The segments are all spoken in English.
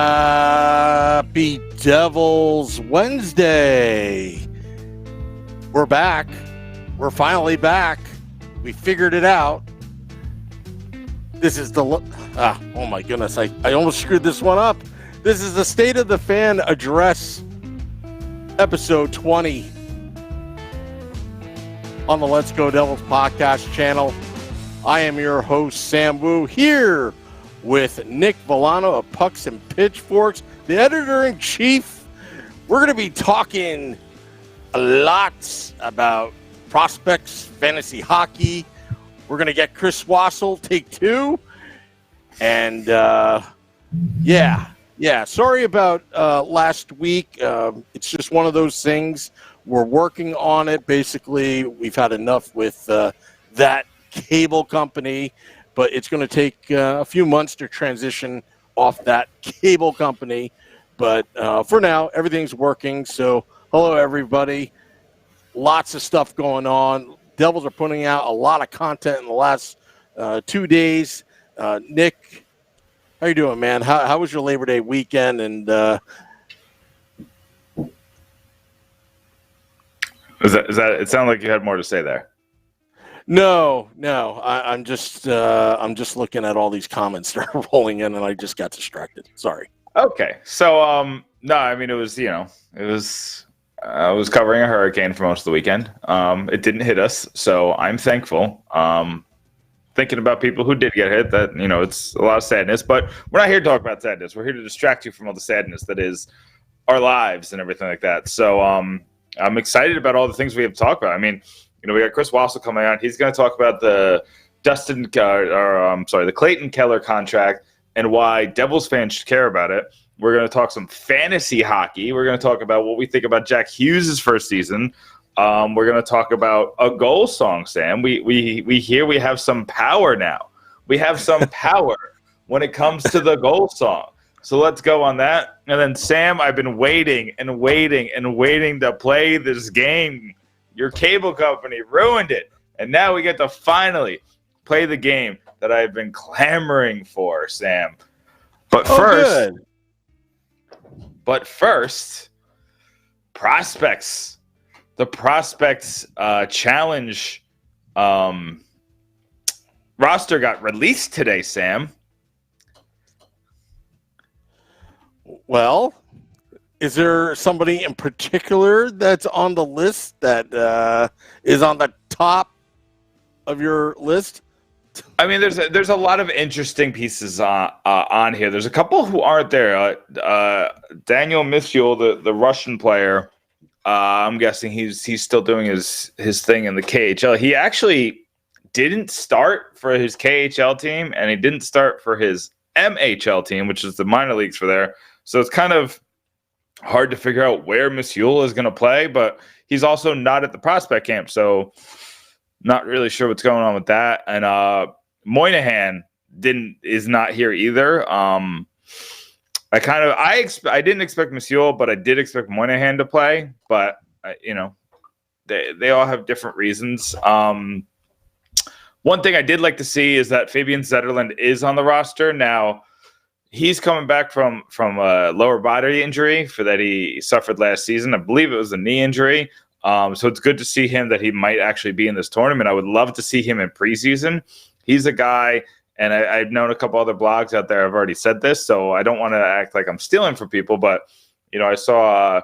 Happy Devil's Wednesday. We're back. We're finally back. We figured it out. This is the... oh my goodness. I almost screwed this one up. This is the State of the Fan Address, episode 20 on the Let's Go Devils podcast channel. I am your host, Sam Wu, here with Nick Villano of Pucks and Pitchforks, the editor-in-chief. We're going to be talking a lot about prospects, fantasy hockey. We're going to get Chris Wassel, take two. And, sorry about last week. It's just one of those things. We're working on it. Basically, we've had enough with that cable company, but it's going to take a few months to transition off that cable company. But for now, everything's working. So, hello, everybody. Lots of stuff going on. Devils are putting out a lot of content in the last 2 days. Nick, how you doing, man? How was your Labor Day weekend? And is that? It sounded like you had more to say there. No. I'm just looking at all these comments that are rolling in, and I just got distracted. Sorry. Okay, so no, I mean it was. I was covering a hurricane for most of the weekend. It didn't hit us, so I'm thankful. Thinking about people who did get hit, that it's a lot of sadness. But we're not here to talk about sadness. We're here to distract you from all the sadness that is our lives and everything like that. So I'm excited about all the things we have to talk about. I mean, we got Chris Wassel coming on. He's going to talk about the the Clayton Keller contract and why Devils fans should care about it. We're going to talk some fantasy hockey. We're going to talk about what we think about Jack Hughes' first season. We're going to talk about a goal song, Sam. We hear we have some power now. We have some power when it comes to the goal song. So let's go on that. And then, Sam, I've been waiting to play this game. Your cable company ruined it. And now we get to finally play the game that I've been clamoring for, Sam. But first, prospects. The prospects challenge roster got released today, Sam. Well, is there somebody in particular that's on the list that is on the top of your list? I mean, there's a lot of interesting pieces on here. There's a couple who aren't there. Daniel Mitchell, the Russian player, I'm guessing he's still doing his thing in the KHL. He actually didn't start for his KHL team, and he didn't start for his MHL team, which is the minor leagues for there. So it's kind of hard to figure out where Mitchell is going to play, but he's also not at the prospect camp, so not really sure what's going on with that. And Moynihan is not here either. I didn't expect Monsieur, but I did expect Moynihan to play. But they all have different reasons. One thing I did like to see is that Fabian Zetterlund is on the roster now. He's coming back from a lower body injury that he suffered last season. I believe it was a knee injury. So it's good to see him that he might actually be in this tournament. I would love to see him in preseason. He's a guy, and I've known a couple other blogs out there have already said this, so I don't want to act like I'm stealing from people, but I saw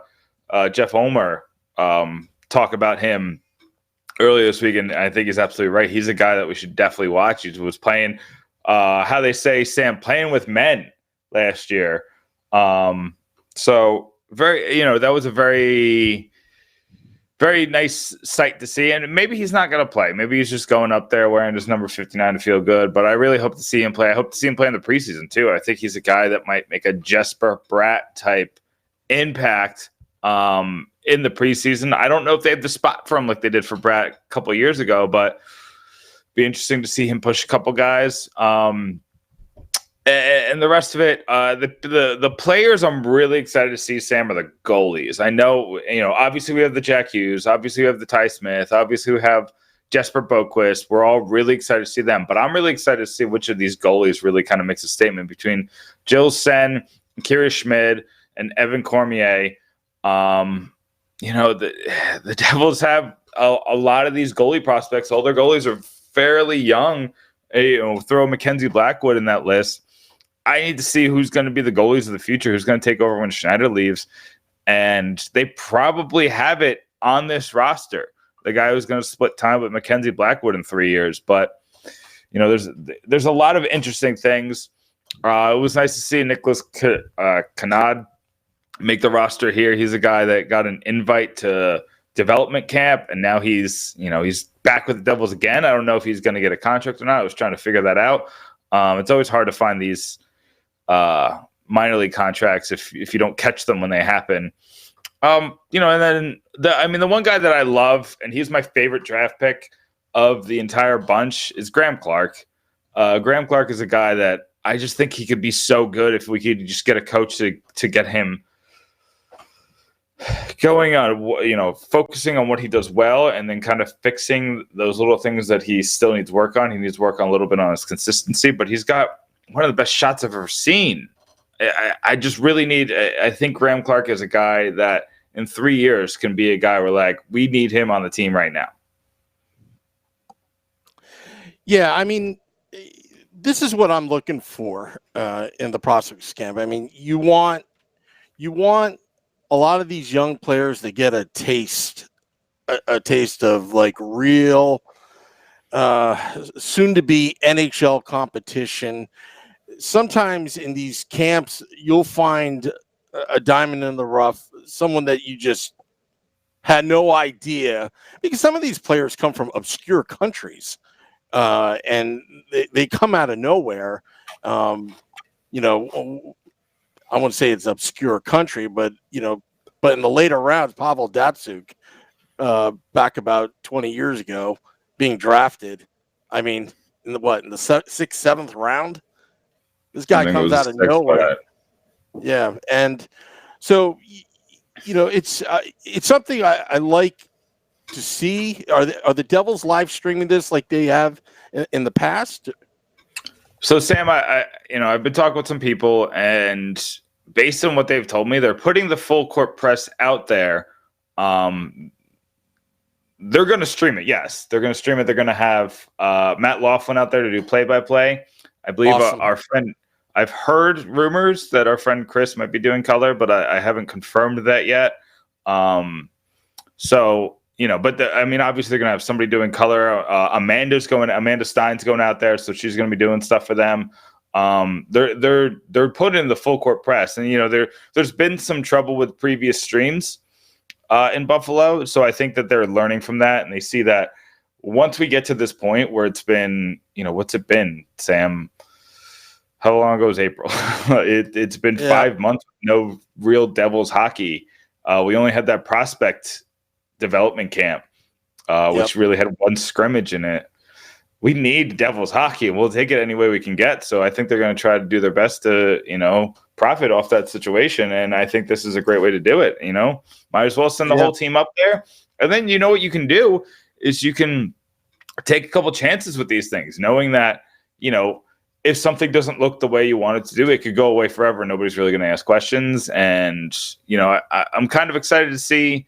Jeff Omer talk about him earlier this week, and I think he's absolutely right. He's a guy that we should definitely watch. He was playing, how they say, Sam, playing with men last year. So very, that was a very, very nice sight to see. And maybe he's not going to play. Maybe he's just going up there wearing his number 59 to feel good. But I really hope to see him play. I hope to see him play in the preseason, too. I think he's a guy that might make a Jesper Bratt type impact in the preseason. I don't know if they have the spot for him like they did for Bratt a couple of years ago, but be interesting to see him push a couple guys. And the rest of it, the players I'm really excited to see, Sam, are the goalies. I know, obviously we have the Jack Hughes. Obviously we have the Ty Smith. Obviously we have Jesper Boquist. We're all really excited to see them. But I'm really excited to see which of these goalies really kind of makes a statement between Jill Sen, Kira Schmid, and Evan Cormier. The Devils have a lot of these goalie prospects. All their goalies are fairly young. Throw Mackenzie Blackwood in that list. I need to see who's going to be the goalies of the future, who's going to take over when Schneider leaves. And they probably have it on this roster. The guy who's going to split time with Mackenzie Blackwood in 3 years. But, there's a lot of interesting things. It was nice to see Nicholas Kanad make the roster here. He's a guy that got an invite to development camp, and now he's back with the Devils again. I don't know if he's going to get a contract or not. I was trying to figure that out. It's always hard to find these minor league contracts if you don't catch them when they happen. And then the one guy that I love, and he's my favorite draft pick of the entire bunch, is Graham Clark. Graham Clark is a guy that I just think he could be so good if we could just get a coach to get him going on, focusing on what he does well, and then kind of fixing those little things that he still needs work on. He needs to work on a little bit on his consistency, but he's got one of the best shots I've ever seen. I just really I think Graham Clark is a guy that in 3 years can be a guy where we need him on the team right now. Yeah, I mean, this is what I'm looking for in the prospects camp. I mean, you want a lot of these young players to get a taste of real soon to be NHL competition. Sometimes in these camps, you'll find a diamond in the rough, someone that you just had no idea, because some of these players come from obscure countries, and they come out of nowhere. I won't say it's obscure country, but but in the later rounds, Pavel Datsyuk, back about 20 years ago, being drafted. I mean, in the 6th, 7th round, this guy comes out of nowhere. Yeah, and so it's something I like to see. Are the Devils live streaming this like they have in the past? So Sam, I've been talking with some people, and based on what they've told me, they're putting the full court press out there. They're going to stream it. Yes, they're going to stream it. They're going to have Matt Laughlin out there to do play-by-play. I believe Awesome. Our friend. I've heard rumors that our friend Chris might be doing color, but I haven't confirmed that yet. But obviously they're going to have somebody doing color. Amanda Stein's going out there, so she's going to be doing stuff for them. They're putting in the full court press, and there's been some trouble with previous streams in Buffalo, so I think that they're learning from that, and they see that once we get to this point where it's been, what's it been, Sam? How long ago was April? It's been 5 months with no real Devils hockey. We only had that prospect development camp, which really had one scrimmage in it. We need Devils hockey, and we'll take it any way we can get. So I think they're going to try to do their best to, profit off that situation. And I think this is a great way to do it. Might as well send the whole team up there. And then, what you can do is you can take a couple chances with these things, knowing that, if something doesn't look the way you want it to do, it could go away forever. Nobody's really going to ask questions. And, I'm kind of excited to see,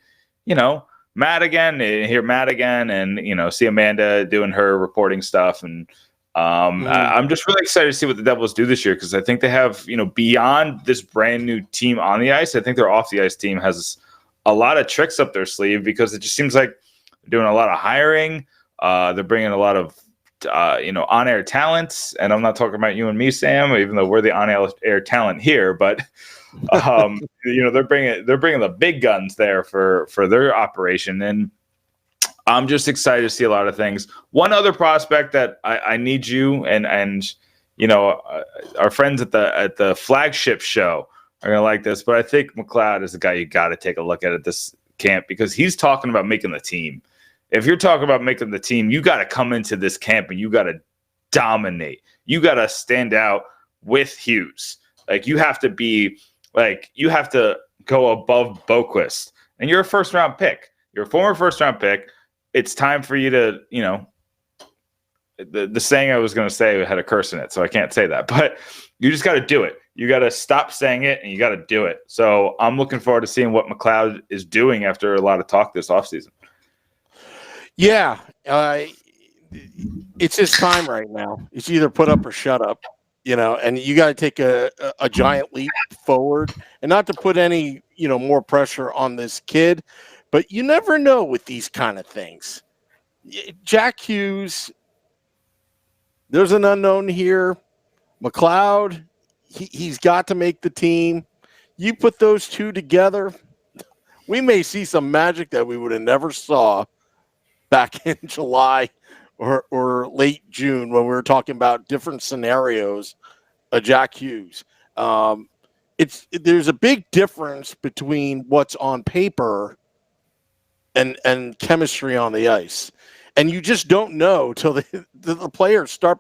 Matt again, hear Matt again, and, see Amanda doing her reporting stuff. And I'm just really excited to see what the Devils do this year, because I think they have, beyond this brand new team on the ice, I think their off the ice team has a lot of tricks up their sleeve, because it just seems like they're doing a lot of hiring. They're bringing a lot of on-air talents, and I'm not talking about you and me, Sam, even though we're the on-air talent here, but they're bringing the big guns there for their operation, and I'm just excited to see a lot of things. One other prospect that I need you and our friends at the flagship show are gonna like this, but I think McLeod is the guy you got to take a look at this camp, because he's talking about making the team. If you're talking about making the team, you got to come into this camp and you got to dominate. You got to stand out with Hughes. You have to go above Boquist. And you're a first-round pick. You're a former first-round pick. it's time for you to, the saying I was going to say had a curse in it, so I can't say that. But you just got to do it. You got to stop saying it, and you got to do it. So I'm looking forward to seeing what McLeod is doing after a lot of talk this offseason. Yeah, it's his time right now. It's either put up or shut up, and you got to take a giant leap forward, and not to put any, more pressure on this kid, but you never know with these kind of things. Jack Hughes, there's an unknown here. McLeod, he's got to make the team. You put those two together, we may see some magic that we would have never saw back in July or late June when we were talking about different scenarios of Jack Hughes. There's a big difference between what's on paper and chemistry on the ice. And you just don't know till the players start,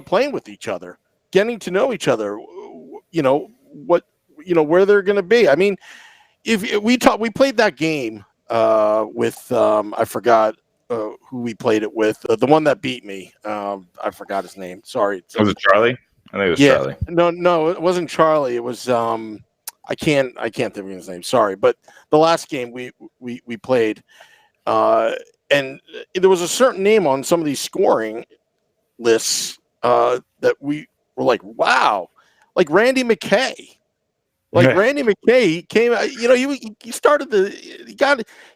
playing with each other, getting to know each other, where they're going to be. I mean, if we played that game with I forgot who we played it with, the one that beat me. I forgot his name. Sorry. Was it Charlie? I think it was Charlie. No, it wasn't Charlie. It was I can't think of his name. Sorry, but the last game we played, and there was a certain name on some of these scoring lists that we were like, wow, like Randy McKay. Like Randy McKay came out, he started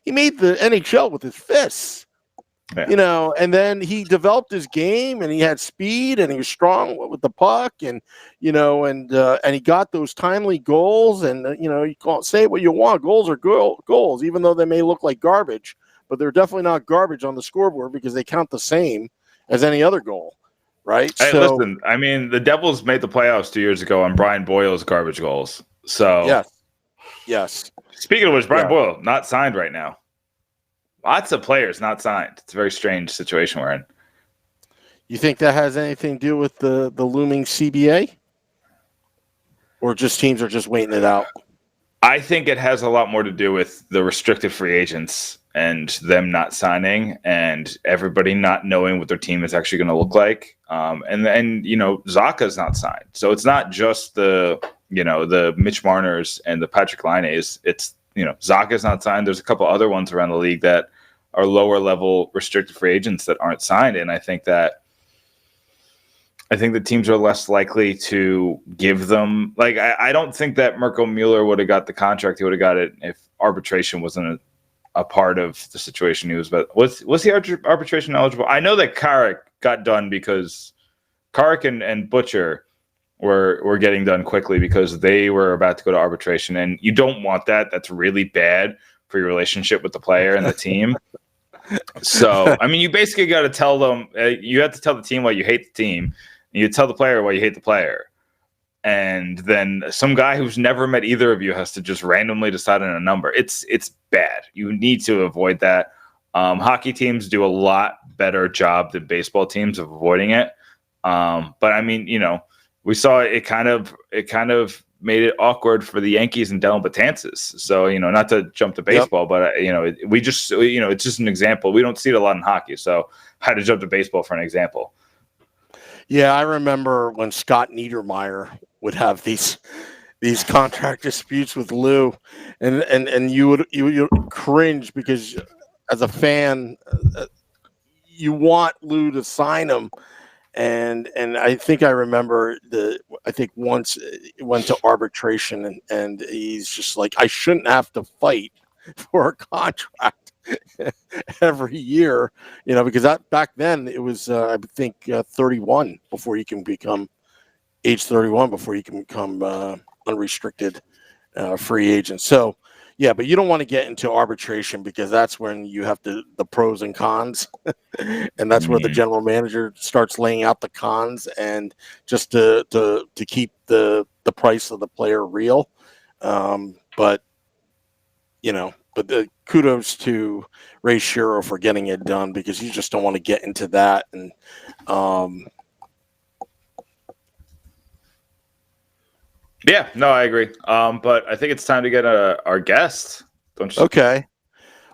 he made the NHL with his fists, and then he developed his game and he had speed and he was strong with the puck and he got those timely goals and you can't say what you want. Goals are goals, even though they may look like garbage, but they're definitely not garbage on the scoreboard because they count the same as any other goal. Right. Hey, listen, I mean, the Devils made the playoffs 2 years ago on Brian Boyle's garbage goals. So, yes. Speaking of which, Brian Boyle not signed right now. Lots of players not signed. It's a very strange situation we're in. You think that has anything to do with the looming CBA, or just teams are just waiting it out? I think it has a lot more to do with the restricted free agents and them not signing and everybody not knowing what their team is actually going to look like. And Zacha's not signed. So it's not just the Mitch Marners and the Patrick Laine's. It's, Zacha's not signed. There's a couple other ones around the league that are lower level restricted free agents that aren't signed. And I think the teams are less likely to give them, like, I don't think that Mirko Mueller would have got the contract. He would have got it if arbitration wasn't a part of the situation he was. But was he arbitration eligible? I know that Carrick got done because Carrick and Butcher were getting done quickly because they were about to go to arbitration. And you don't want that. That's really bad for your relationship with the player and the team. So, I mean, you basically got to tell them, you have to tell the team why you hate the team. And you tell the player why you hate the player. And then some guy who's never met either of you has to just randomly decide on a number. It's bad. You need to avoid that. Hockey teams do a lot better job than baseball teams of avoiding it. But I mean, we saw it kind of made it awkward for the Yankees and Dylan Betances. So, not to jump to baseball, but we just, it's just an example. We don't see it a lot in hockey. So I had to jump to baseball for an example. Yeah, I remember when Scott Niedermayer would have these contract disputes with Lou, and you would cringe because as a fan, you want Lou to sign him, and I think I remember once it went to arbitration, and he's just like, I shouldn't have to fight for a contract every year, because back then it was I think 31 before you can become age 31 before you can become unrestricted free agent. So yeah, but you don't want to get into arbitration because that's when you have the pros and cons, and that's where the general manager starts laying out the cons and just to keep the price of the player real. But kudos to Ray Shero for getting it done because you just don't want to get into that. And I agree. But I think it's time to get our guest. Don't you? Okay.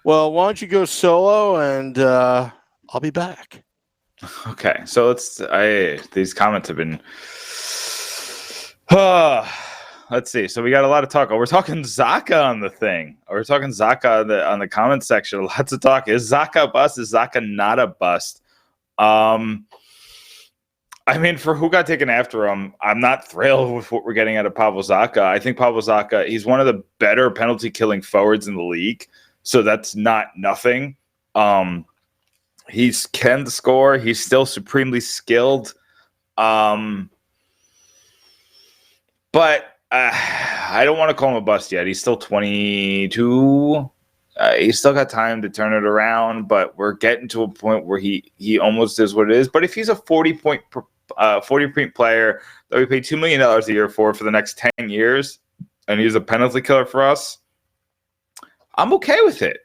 Well, why don't you go solo, and I'll be back. Okay, so these comments have been. Let's see. So we got a lot of talk. We're talking Zaka on the thing. We're talking Zaka on the comment section. Lots of talk. Is Zaka a bust? Is Zaka not a bust? I mean, for who got taken after him, I'm not thrilled with what we're getting out of Pavel Zaka. I think Pavel Zaka, he's one of the better penalty killing forwards in the league. So that's not nothing. He can score. He's still supremely skilled. But I don't want to call him a bust yet. He's still 22. He's still got time to turn it around, but we're getting to a point where he almost is what it is. But if he's a 40-point player that we pay $2 million a year for the next 10 years, and he's a penalty killer for us, I'm okay with it.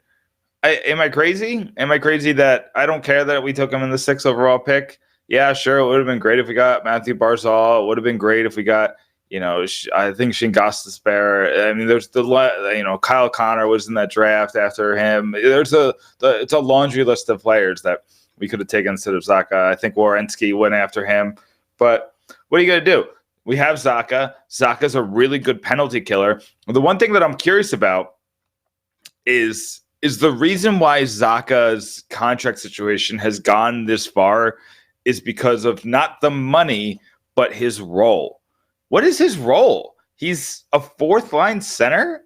Am I crazy? Am I crazy that I don't care that we took him in the 6th overall pick? Yeah, sure. It would have been great if we got Matthew Barzal. It would have been great if we got, I think Shingas to spare. I mean, there's Kyle Connor was in that draft after him. It's a laundry list of players that we could have taken instead of Zaka. I think Werenski went after him. But what are you going to do? We have Zaka. Zaka's a really good penalty killer. The one thing that I'm curious about is the reason why Zaka's contract situation has gone this far is because of not the money, but his role. What is his role? He's a 4th-line center?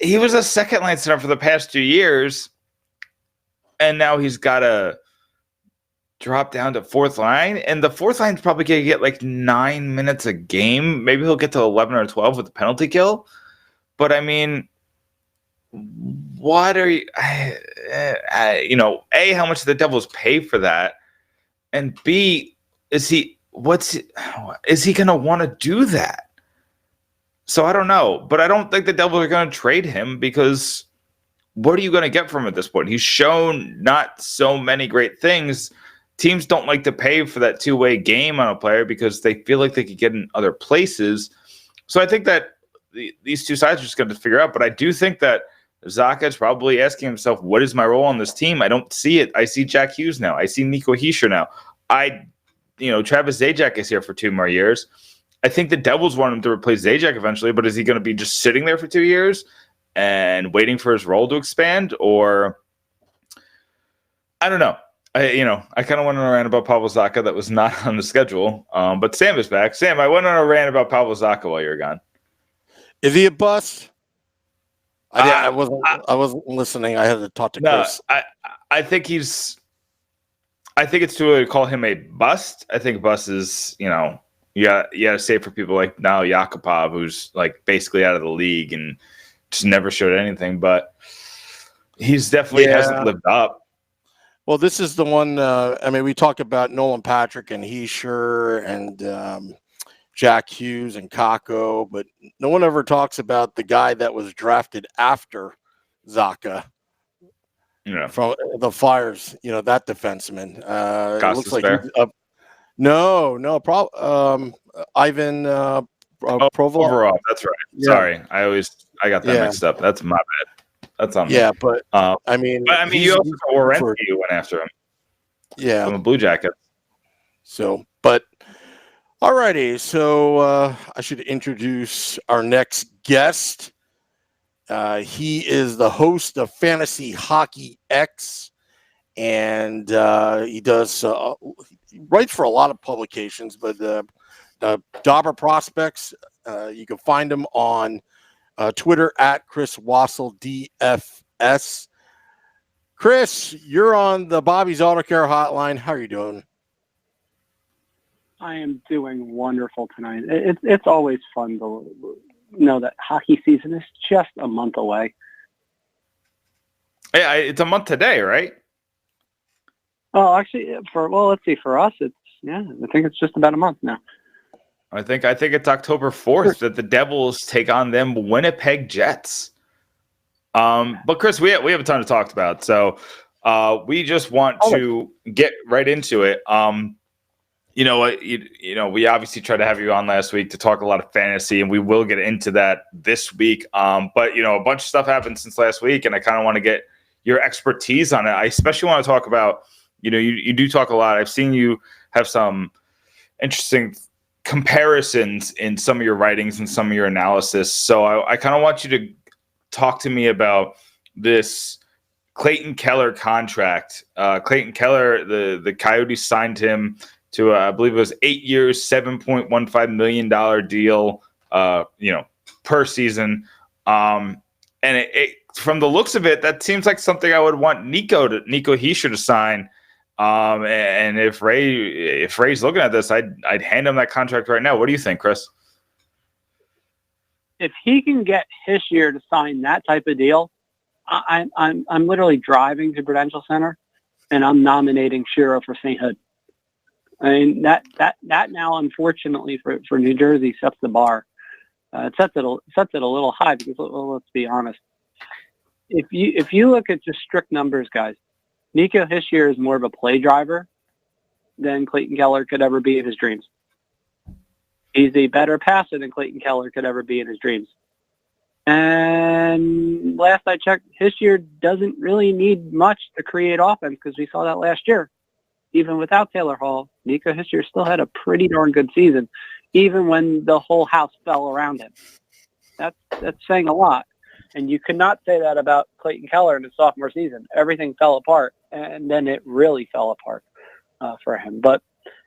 He was a 2nd-line center for the past 2 years, and now he's got to drop down to 4th line, and the 4th line's probably going to get like 9 minutes a game. Maybe he'll get to 11 or 12 with the penalty kill. But, I mean, what are you A, how much do the Devils pay for that? And B, is he going to want to do that? So I don't know, but I don't think the Devils are going to trade him because what are you going to get from him at this point? He's shown not so many great things. Teams don't like to pay for that two-way game on a player because they feel like they could get in other places. So I think that these two sides are just going to figure out, but I do think that Zaka is probably asking himself, what is my role on this team? I don't see it. I see Jack Hughes now. I see Nico Hischier now. Travis Zajac is here for 2 more years. I think the Devils want him to replace Zajac eventually, but is he going to be just sitting there for 2 years and waiting for his role to expand? Or I don't know. I kind of went on a rant about Pavel Zaka that was not on the schedule. But Sam is back. Sam, I went on a rant about Pavel Zaka while you were gone. Is he a bust? I wasn't listening. I had to talk to Chris. I think it's too early to call him a bust. I think bust is, you got to say for people like now Yakupov, who's like basically out of the league and just never showed anything, but he's definitely hasn't lived up. Well, this is the one. We talk about Nolan Patrick and Hischier and Jack Hughes and Kako, but no one ever talks about the guy that was drafted after Zaka from the Flyers. That defenseman. It looks like Ivan Provorov. That's right. Yeah. Sorry, I got that mixed up. That's my bad. That's on me. Yeah, but you also got Werenski went after him. Yeah, from the Blue Jackets. So, but. Alrighty, so I should introduce our next guest. He is the host of Fantasy Hockey X, and he writes for a lot of publications, but Dobber Prospects, you can find him on Twitter at Chris Wassel DFS. Chris, you're on the Bobby's Auto Care Hotline. How are you doing? I am doing wonderful tonight. It's always fun to know that hockey season is just a month away. Yeah, it's a month today, right? Oh, actually, let's see. For us, I think it's just about a month now. I think it's October 4th that the Devils take on them Winnipeg Jets. But Chris, we have a ton to talk about, so we just want to get right into it. You know what? We obviously tried to have you on last week to talk a lot of fantasy, and we will get into that this week. But a bunch of stuff happened since last week, and I kind of want to get your expertise on it. I especially want to talk about, you do talk a lot. I've seen you have some interesting comparisons in some of your writings and some of your analysis. So I kind of want you to talk to me about this Clayton Keller contract. Clayton Keller, the Coyotes signed him to I believe it was 8 years, $7.15 million deal, per season. And it from the looks of it, that seems like something I would want Nico Hischier to sign. And if Ray's looking at this, I'd hand him that contract right now. What do you think, Chris? If he can get Hischier to sign that type of deal, I'm literally driving to Prudential Center, and I'm nominating Shiro for St. Hood. I mean that now, unfortunately for New Jersey, sets the bar. It sets it a little high because, well, let's be honest. If you look at just strict numbers, guys, Nico Hischier is more of a play driver than Clayton Keller could ever be in his dreams. He's a better passer than Clayton Keller could ever be in his dreams. And last I checked, Hischier doesn't really need much to create offense because we saw that last year. Even without Taylor Hall, Nico Hischier still had a pretty darn good season, even when the whole house fell around him. That's saying a lot. And you could not say that about Clayton Keller in his sophomore season. Everything fell apart, and then it really fell apart for him. But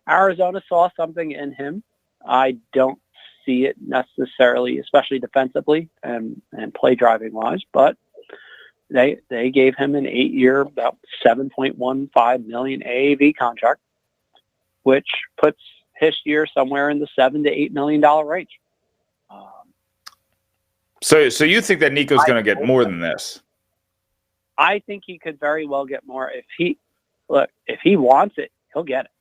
Arizona saw something in him. I don't see it necessarily, especially defensively and play driving wise, but they gave him an 8-year, about $7.15 million AAV contract, which puts Hischier somewhere in the $7 to $8 million range. So you think that Nico's going to get more than this? I think he could very well get more. If he wants it, he'll get it.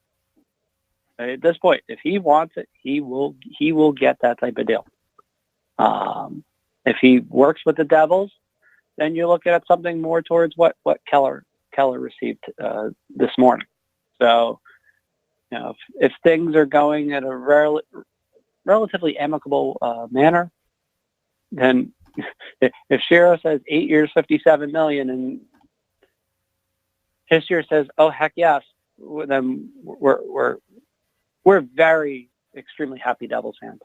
At this point, if he wants it, he will get that type of deal. If he works with the Devils, then you're looking at something more towards what Keller received this morning. So, if things are going at a relatively amicable manner, then if Shiro says 8 years, $57 million, and Hischier says, "Oh heck yes," then we're very extremely happy Devils fans.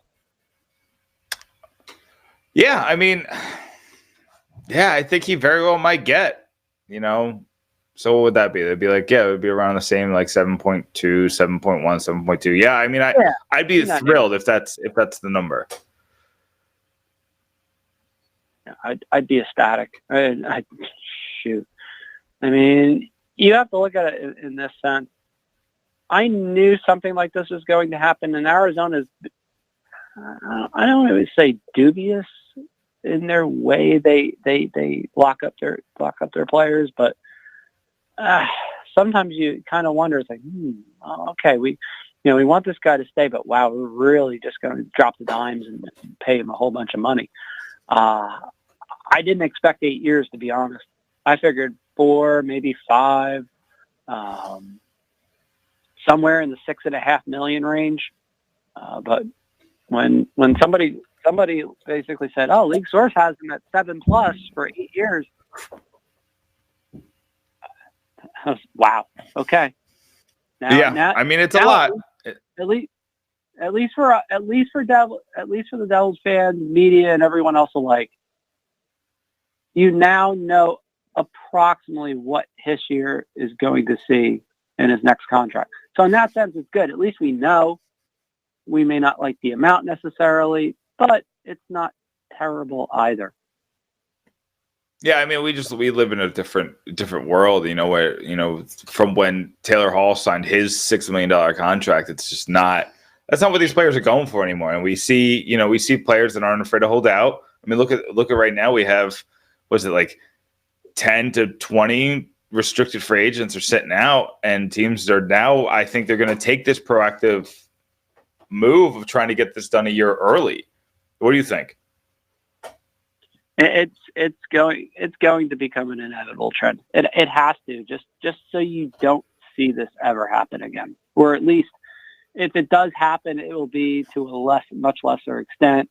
Yeah, I mean, I think he very well might get, So what would that be? They'd be like, it would be around the same, like 7.2, 7.1, 7.2. Yeah, I mean, I'd be thrilled if that's the number. I'd be ecstatic. Shoot. I mean, you have to look at it in this sense. I knew something like this was going to happen, and Arizona's, I don't want to say dubious in their way they lock up their players, but sometimes you kind of wonder, it's like, okay, we want this guy to stay, but wow, we're really just going to drop the dimes and pay him a whole bunch of money. I didn't expect 8 years, to be honest. I figured 4, maybe 5, somewhere in the $6.5 million range. But when somebody basically said, "Oh, League Source has him at 7+ for 8 years," I was, wow. Okay. Now, I mean, it's a lot. At least for the Devils fans, media, and everyone else alike, you now know approximately what Hischier is going to see in his next contract. So in that sense, it's good. At least we know. We may not like the amount necessarily, but it's not terrible either. Yeah, I mean, we live in a different world, where, from when Taylor Hall signed his $6 million contract, it's just not. That's not what these players are going for anymore. And we see players that aren't afraid to hold out. I mean, look at right now. We have, was it like 10 to 20 restricted free agents are sitting out, and teams are now, I think they're going to take this proactive move of trying to get this done a year early. What do you think? It's going to become an inevitable trend. It has to, just so you don't see this ever happen again, or at least if it does happen, it will be to a much lesser extent.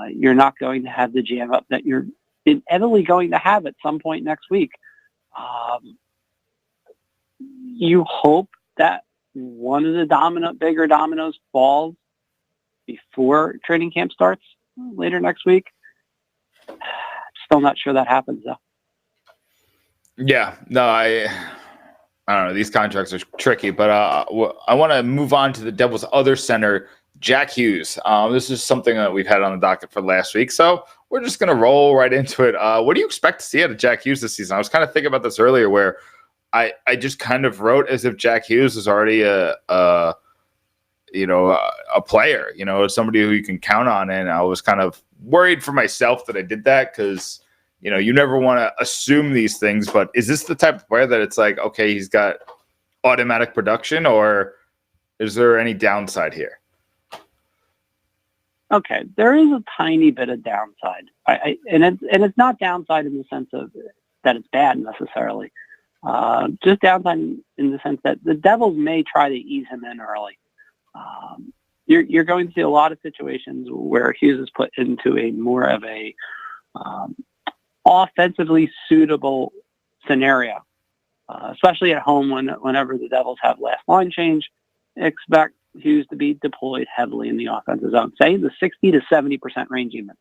You're not going to have the jam up that you're inevitably going to have at some point next week. You hope that one of the bigger dominoes falls before training camp starts later next week. Still not sure that happens though. Yeah, no, I don't know. These contracts are tricky, but I want to move on to the Devils' other center, Jack Hughes. This is something that we've had on the docket for last week, so we're just going to roll right into it. What do you expect to see out of Jack Hughes this season? I was kind of thinking about this earlier, where I just kind of wrote as if Jack Hughes is already a player, somebody who you can count on, and I was kind of worried for myself that I did that because. You never want to assume these things, but is this the type of player that it's like, okay, he's got automatic production, or is there any downside here? Okay, there is a tiny bit of downside, and it's not downside in the sense of that it's bad necessarily. Just downside in the sense that the Devils may try to ease him in early. You're going to see a lot of situations where Hughes is put into a more of a offensively suitable scenario, especially at home whenever the Devils have last line change. Expect Hughes to be deployed heavily in the offensive zone, say the 60 to 70% range even.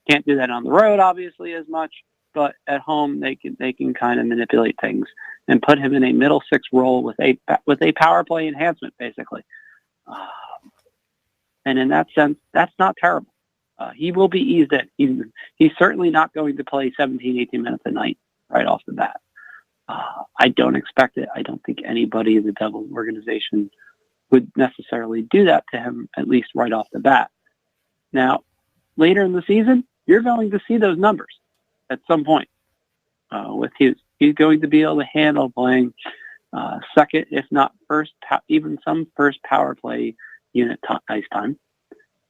Can't do that on the road, obviously, as much, but at home they can kind of manipulate things and put him in a middle six role with a power play enhancement, basically. And in that sense, that's not terrible. He will be eased in. He's certainly not going to play 17, 18 minutes a night right off the bat. I don't expect it. I don't think anybody in the Devils organization would necessarily do that to him, at least right off the bat. Now, later in the season, you're going to see those numbers at some point with Hughes. He's going to be able to handle playing second, if not first, even some first power play unit ice time.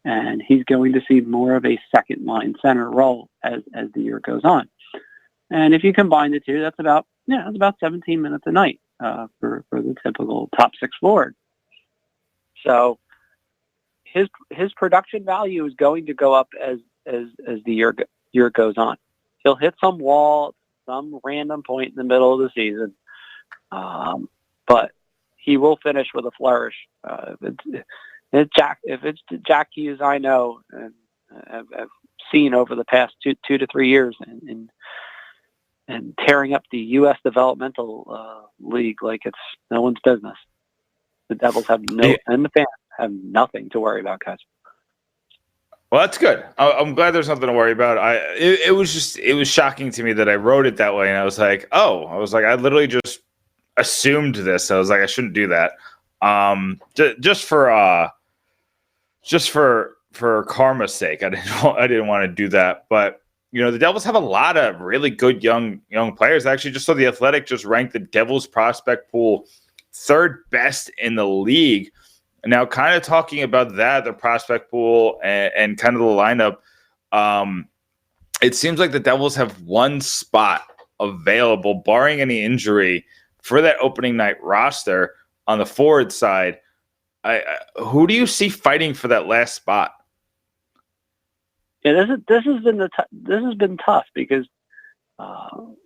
And he's going to see more of a second line center role as the year goes on. And if you combine the two, that's about 17 minutes a night for the typical top six forward. So his production value is going to go up as the year goes on. He'll hit some wall, some random point in the middle of the season, but he will finish with a flourish. If it's Jack Hughes, I know and I've seen over the past two to 3 years, and tearing up the U.S. developmental league like it's no one's business. The Devils and the fans have nothing to worry about, guys. Well, that's good. I'm glad there's nothing to worry about. It was shocking to me that I wrote it that way, and I was like, I literally just assumed this. I was like, I shouldn't do that. Just for karma's sake, I didn't want to do that. But the Devils have a lot of really good young players. I actually just saw The Athletic just ranked the Devils prospect pool third best in the league. Now, kind of talking about that, the prospect pool and kind of the lineup, it seems like the Devils have one spot available, barring any injury, for that opening night roster on the forward side. Who do you see fighting for that last spot? Yeah, this has been tough because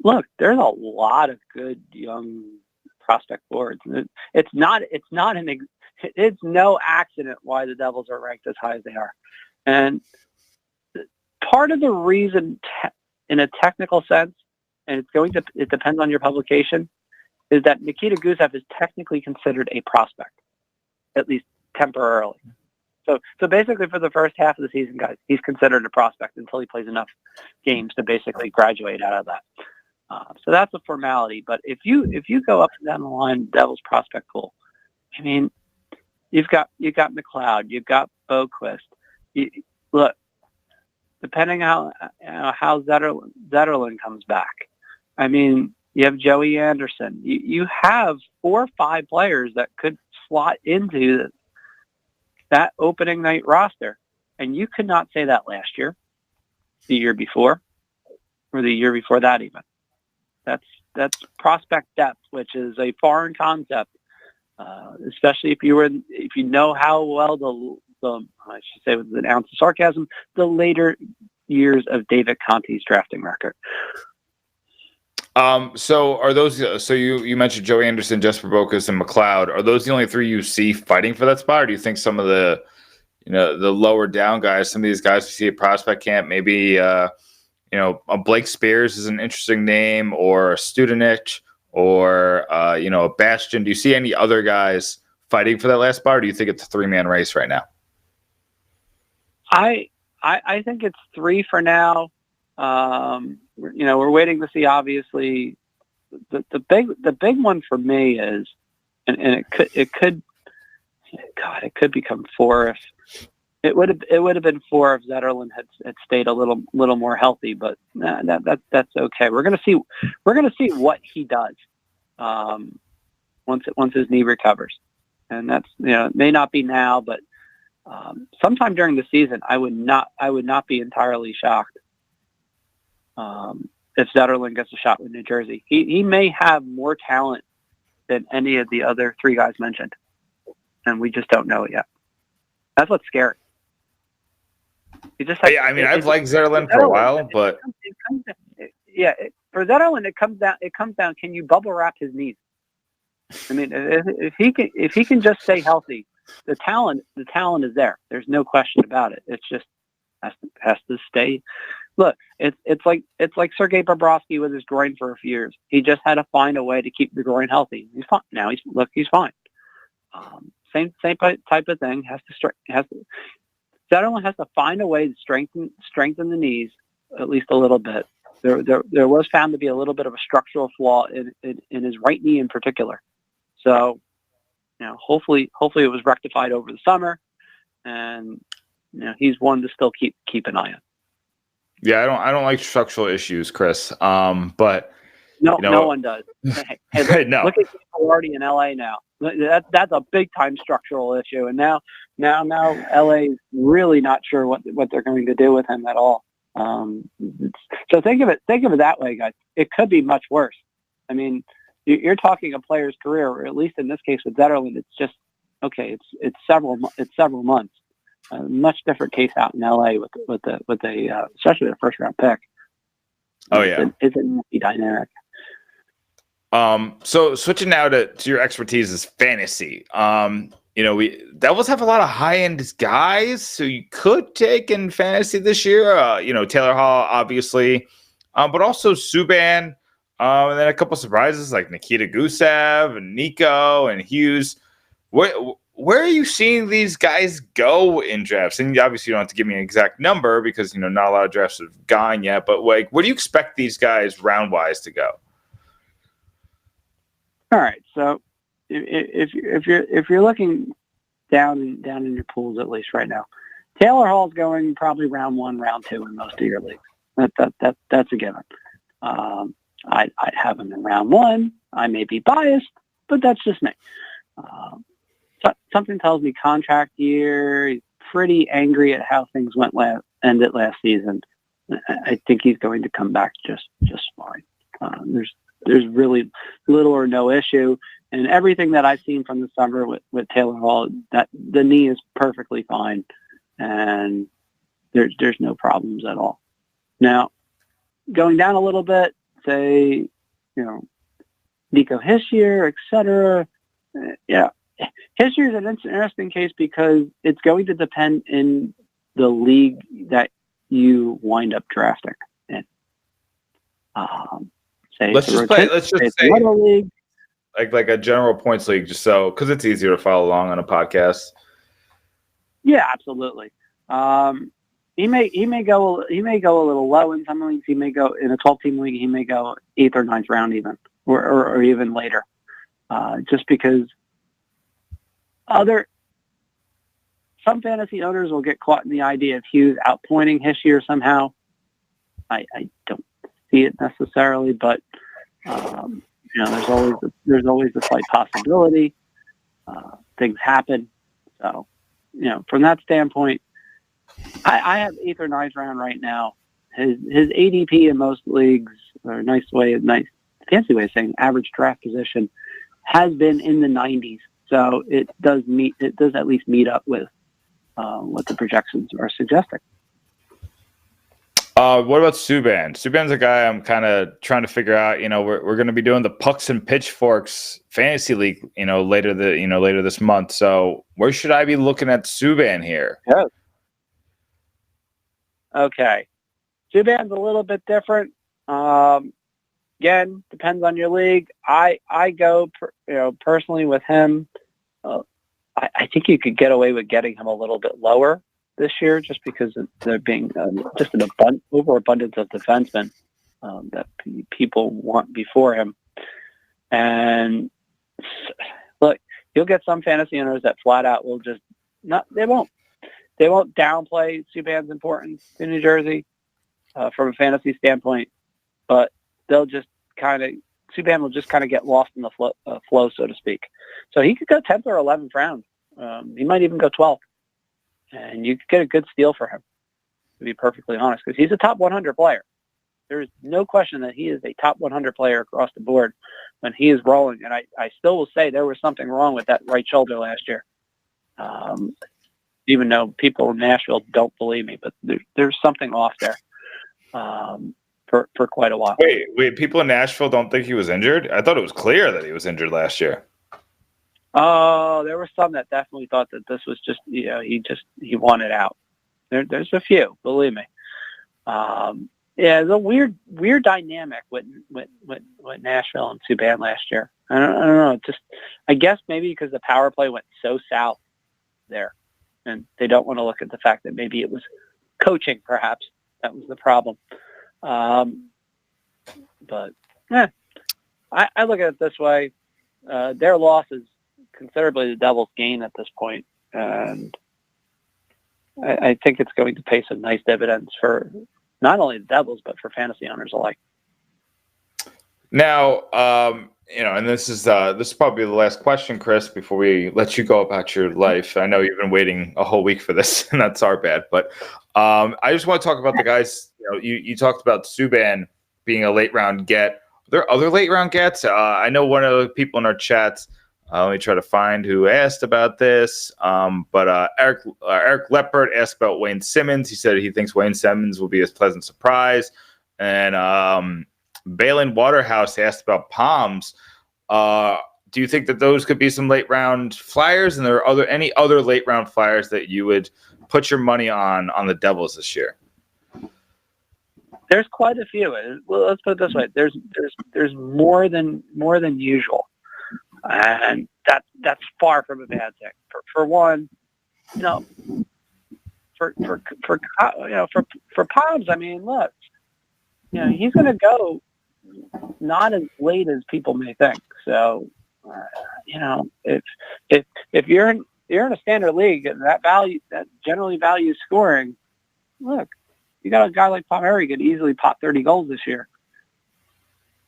look, there's a lot of good young prospect forwards. It's no accident why the Devils are ranked as high as they are, and part of the reason, in a technical sense, and it depends on your publication, is that Nikita Gusev is technically considered a prospect, at least temporarily. So basically, for the first half of the season, guys, he's considered a prospect until he plays enough games to basically graduate out of that. So that's a formality. But if you go up and down the line, Devils prospect pool, I mean, you've got McLeod, you've got Boquist. Look, depending how Zetterlund comes back, I mean, you have Joey Anderson. You have 4 or 5 players that could slot into that opening night roster. And you could not say that last year, the year before, or the year before that even. That's prospect depth, which is a foreign concept especially if you know how well the I should say with an ounce of sarcasm, the later years of David Conte's drafting record. So are those? So you mentioned Joe Anderson, Jesper Bokus, and McLeod. Are those the only three you see fighting for that spot, or do you think some of the the lower down guys, some of these guys we see at prospect camp, maybe a Blake Spears is an interesting name, or a Studenich, or a Bastion. Do you see any other guys fighting for that last spot, or do you think it's a 3-man race right now? I think it's 3 for now. We're waiting to see. Obviously, the big one for me is, and it could become 4 if it would have been 4 if Zetterlund had stayed a little more healthy. But that's okay. We're gonna see what he does once his knee recovers, and that's it may not be now, but sometime during the season, I would not be entirely shocked if Zetterlund gets a shot with New Jersey. He may have more talent than any of the other 3 guys mentioned, and we just don't know it yet. That's what's scary. I've liked Zetterlund for a while, but for Zetterlund, it comes down. Can you bubble wrap his knees? I mean, if he can just stay healthy, the talent is there. There's no question about it. It's just has to stay. Look, it's like Sergei Bobrovsky with his groin for a few years. He just had to find a way to keep the groin healthy. He's fine now. He's fine. Same type of thing. Zetterlund has to find a way to strengthen the knees at least a little bit. There was found to be a little bit of a structural flaw in his right knee in particular. So, hopefully it was rectified over the summer, and he's one to still keep an eye on. Yeah, I don't like structural issues, Chris. But no one does. Hey, no. Look at people already in LA now. That's a big time structural issue, and now LA is really not sure what they're going to do with him at all. So think of it that way, guys. It could be much worse. I mean, you're talking a player's career, or at least in this case with Zetterlund, it's just okay. It's several months. A much different case out in LA with the especially the first round pick. Oh yeah, it's a nasty dynamic. So switching now to your expertise is fantasy. Devils have a lot of high end guys, so you could take in fantasy this year. Taylor Hall, obviously, but also Subban, and then a couple surprises like Nikita Gusev and Nico and Hughes. Where are you seeing these guys go in drafts? And obviously, you don't have to give me an exact number because not a lot of drafts have gone yet. But where do you expect these guys round wise to go? All right, so if you're looking down in your pools at least right now, Taylor Hall's going probably round 1, round 2 in most of your leagues. That's a given. I'd have him in round 1. I may be biased, but that's just me. Something tells me contract year. He's pretty angry at how things ended last season. I think he's going to come back just fine. There's really little or no issue, and everything that I've seen from the summer with Taylor Hall, that the knee is perfectly fine, and there's no problems at all. Now, going down a little bit, say, Nico Hischier, etc. Hischier is an interesting case because it's going to depend in the league that you wind up drafting in. Let's just say league. like a general points league, just so because it's easier to follow along on a podcast. Yeah, absolutely. He may go a little low in some leagues. He may go in a 12-team league. He may go 8th or 9th round even, or even later, just because some fantasy owners will get caught in the idea of Hughes outpointing Hischier somehow. I don't see it necessarily, but there's always a slight possibility. Things happen, so from that standpoint, I have 8th or 9th round right now. His ADP in most leagues, or nice fancy way of saying average draft position, has been in the 90s. So it does at least meet up with what the projections are suggesting. What about Subban? Subban's a guy I'm kind of trying to figure out. We're going to be doing the Pucks and Pitchforks fantasy league, later this month. So where should I be looking at Subban here? Yeah. Okay. Subban's a little bit different. Again, depends on your league. I go, personally with him. I think you could get away with getting him a little bit lower this year, just because of there being just an overabundance of defensemen that people want before him. And look, you'll get some fantasy owners that flat out will just not. They won't downplay Subban's importance to New Jersey from a fantasy standpoint, but they'll just Subban will just kind of get lost in the flow, so to speak. So he could go 10th or 11th round. He might even go 12th. And you could get a good steal for him, to be perfectly honest, because he's a top 100 player. There's no question that he is a top 100 player across the board when he is rolling. And I still will say there was something wrong with that right shoulder last year. Even though people in Nashville don't believe me, but there's something off there for quite a while. Wait, people in Nashville don't think he was injured? I thought it was clear that he was injured last year. Oh, there were some that definitely thought that this was just, he wanted out. There's a few, believe me. Yeah, it's a weird dynamic with Nashville and Subban last year. I don't know. I guess maybe because the power play went so south there, and they don't want to look at the fact that maybe it was coaching, perhaps that was the problem. But I look at it this way: their loss is considerably the Devils' gain at this point, and I think it's going to pay some nice dividends for not only the Devils but for fantasy owners alike. Now, and this is probably the last question, Chris, before we let you go about your life. I know you've been waiting a whole week for this, and that's our bad. But I just want to talk about the guys. You talked about Subban being a late round get. Are there other late round gets? I know one of the people in our chats. Let me try to find who asked about this. But Eric Leppert asked about Wayne Simmons. He said he thinks Wayne Simmons will be a pleasant surprise. And Balin Waterhouse asked about Palms. Do you think that those could be some late round flyers? And there are any other late round flyers that you would put your money on the Devils this year? There's quite a few. Well, let's put it this way: there's more than usual. And that's far from a bad thing. For one, for Palms, I mean, look, he's going to go not as late as people may think. So, if you're in a standard league and that generally values scoring, look, you got a guy like Palmieri who could easily pop 30 goals this year.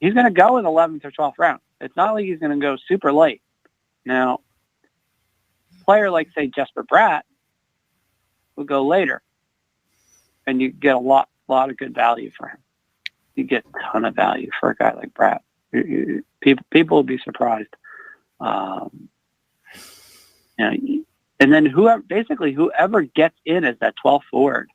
He's going to go in the 11th or 12th round. It's not like he's going to go super late. Now, a player like, say, Jesper Bratt will go later, and you get a lot of good value for him. You get a ton of value for a guy like Bratt. People will be surprised. And then whoever gets in as that 12th forward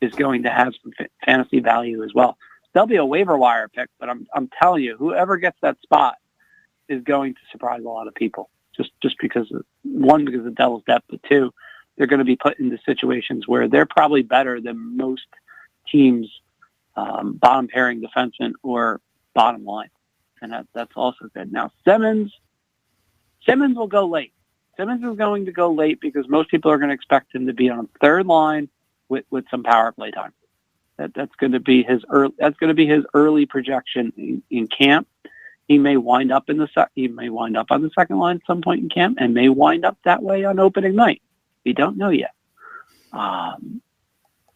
is going to have some fantasy value as well. There'll be a waiver wire pick, but I'm telling you, whoever gets that spot is going to surprise a lot of people. Just because of the Devils' depth, but two, they're going to be put into situations where they're probably better than most teams' bottom pairing defenseman or bottom line, and that's also good. Now Simmons will go late. Simmons is going to go late because most people are going to expect him to be on third line with some power play time. That's going to be his early projection in camp. He may wind up on the second line at some point in camp, and may wind up that way on opening night. We don't know yet.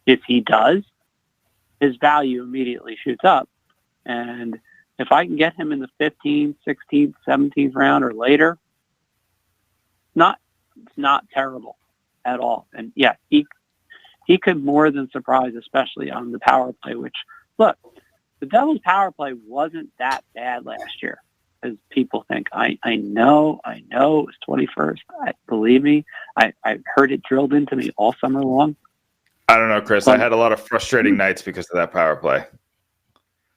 If he does, his value immediately shoots up. And if I can get him in the 15th, 16th, 17th round or later, it's not terrible at all. And yeah, he could more than surprise, especially on the power play, which, look, the Devils' power play wasn't that bad last year. as people think. I know it was 21st. Believe me, I've heard it drilled into me all summer long. I don't know, Chris. I had a lot of frustrating nights because of that power play.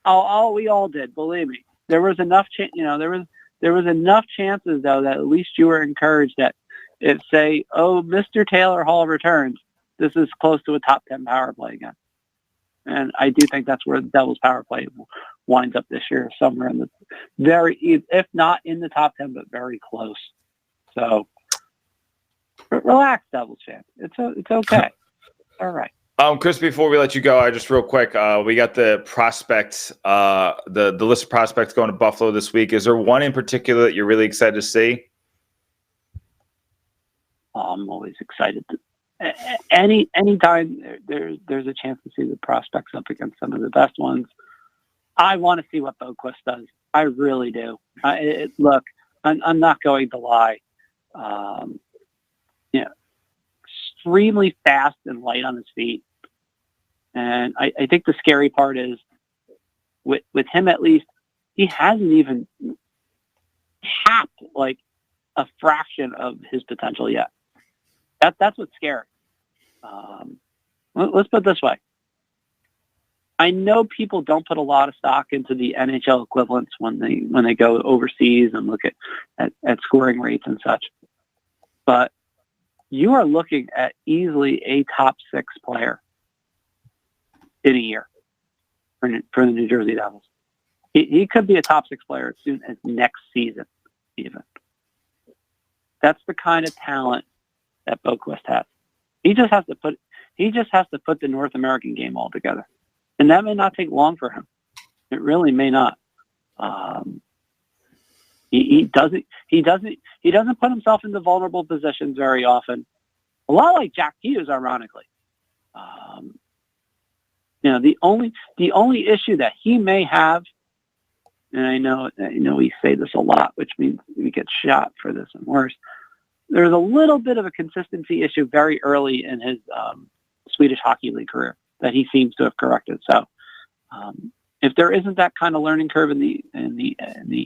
Oh, we all did. Believe me, there was enough. There was enough chances though that at least you were encouraged that if say, Mr. Taylor Hall returns, this is close to a top 10 power play again. And I do think that's where the Devils power play winds up this year, somewhere in the if not in the top 10, but very close. So relax, Devils fans. It's okay. All right. Chris, before we let you go, I just real quick, we got the prospects, the list of prospects going to Buffalo this week. Is there one in particular that you're really excited to see? I'm always excited. Anytime there's a chance to see the prospects up against some of the best ones, I want to see what Boquist does. I really do. Look, I'm not going to lie. Extremely fast and light on his feet. And I think the scary part is with him, at least, he hasn't even tapped like a fraction of his potential yet. That's what's scary. Let's put it this way. I know people don't put a lot of stock into the NHL equivalents when they go overseas and look at scoring rates and such. But you are looking at easily a top 6 player in a year for the New Jersey Devils. He could be a top 6 player as soon as next season, even. That's the kind of talent that Boquist has. He just has to put the North American game all together, and that may not take long for him. It really may not. He doesn't put himself into vulnerable positions very often. A lot like Jack Hughes, ironically. The only issue that he may have, and I know we say this a lot, which means we get shot for this and worse. There's a little bit of a consistency issue very early in his Swedish Hockey League career that he seems to have corrected. So, if there isn't that kind of learning curve in the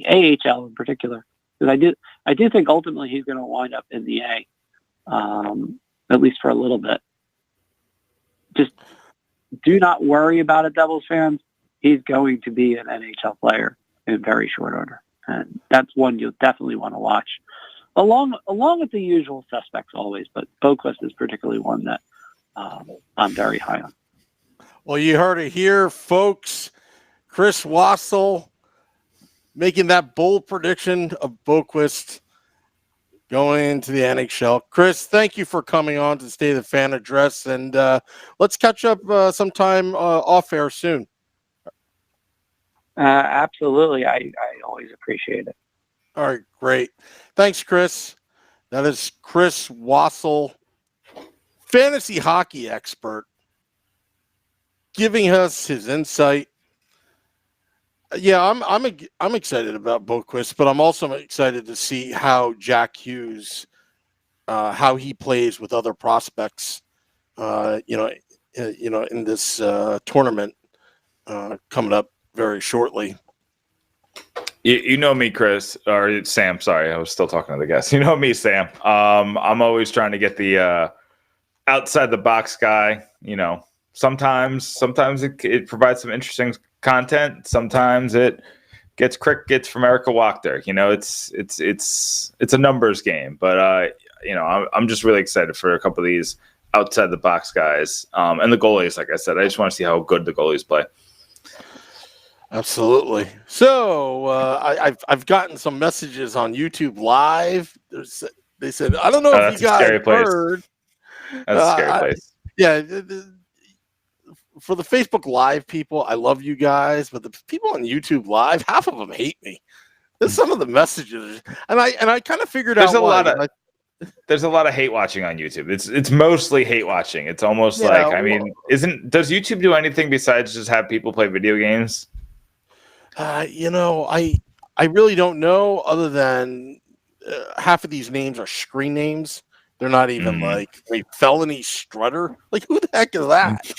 AHL in particular, because I do think ultimately he's going to wind up in the A, at least for a little bit. Just do not worry about it, Devils fans. He's going to be an NHL player in very short order, and that's one you'll definitely want to watch, along with the usual suspects always. But Boquist is particularly one that I'm very high on. Well, you heard it here, folks. Chris Wassel making that bold prediction of Boquist going into the NHL. Chris, thank you for coming on to State of the Fan Address, and let's catch up sometime off air soon. Absolutely. I always appreciate it. All right, great. Thanks, Chris. That is Chris Wassel, fantasy hockey expert, giving us his insight. Yeah, I'm excited about Boquist, but I'm also excited to see how Jack Hughes, how he plays with other prospects, in this tournament coming up very shortly. You know me, Chris, or Sam. Sorry, I was still talking to the guest. You know me, Sam. I'm always trying to get the outside the box guy. Sometimes it provides some interesting content. Sometimes it gets crickets from Erica Wachter. It's a numbers game. But I'm just really excited for a couple of these outside the box guys and the goalies. Like I said, I just want to see how good the goalies play. Absolutely. So I've gotten some messages on YouTube Live. They said, I don't know if you guys heard. That's a scary place. Yeah. For the Facebook Live people, I love you guys, but the people on YouTube Live, half of them hate me. There's some of the messages, and I kind of figured out why. There's a lot of hate watching on YouTube. It's mostly hate watching. It's almost does YouTube do anything besides just have people play video games? I really don't know, other than half of these names are screen names. They're not even felony strutter. Like, who the heck is that?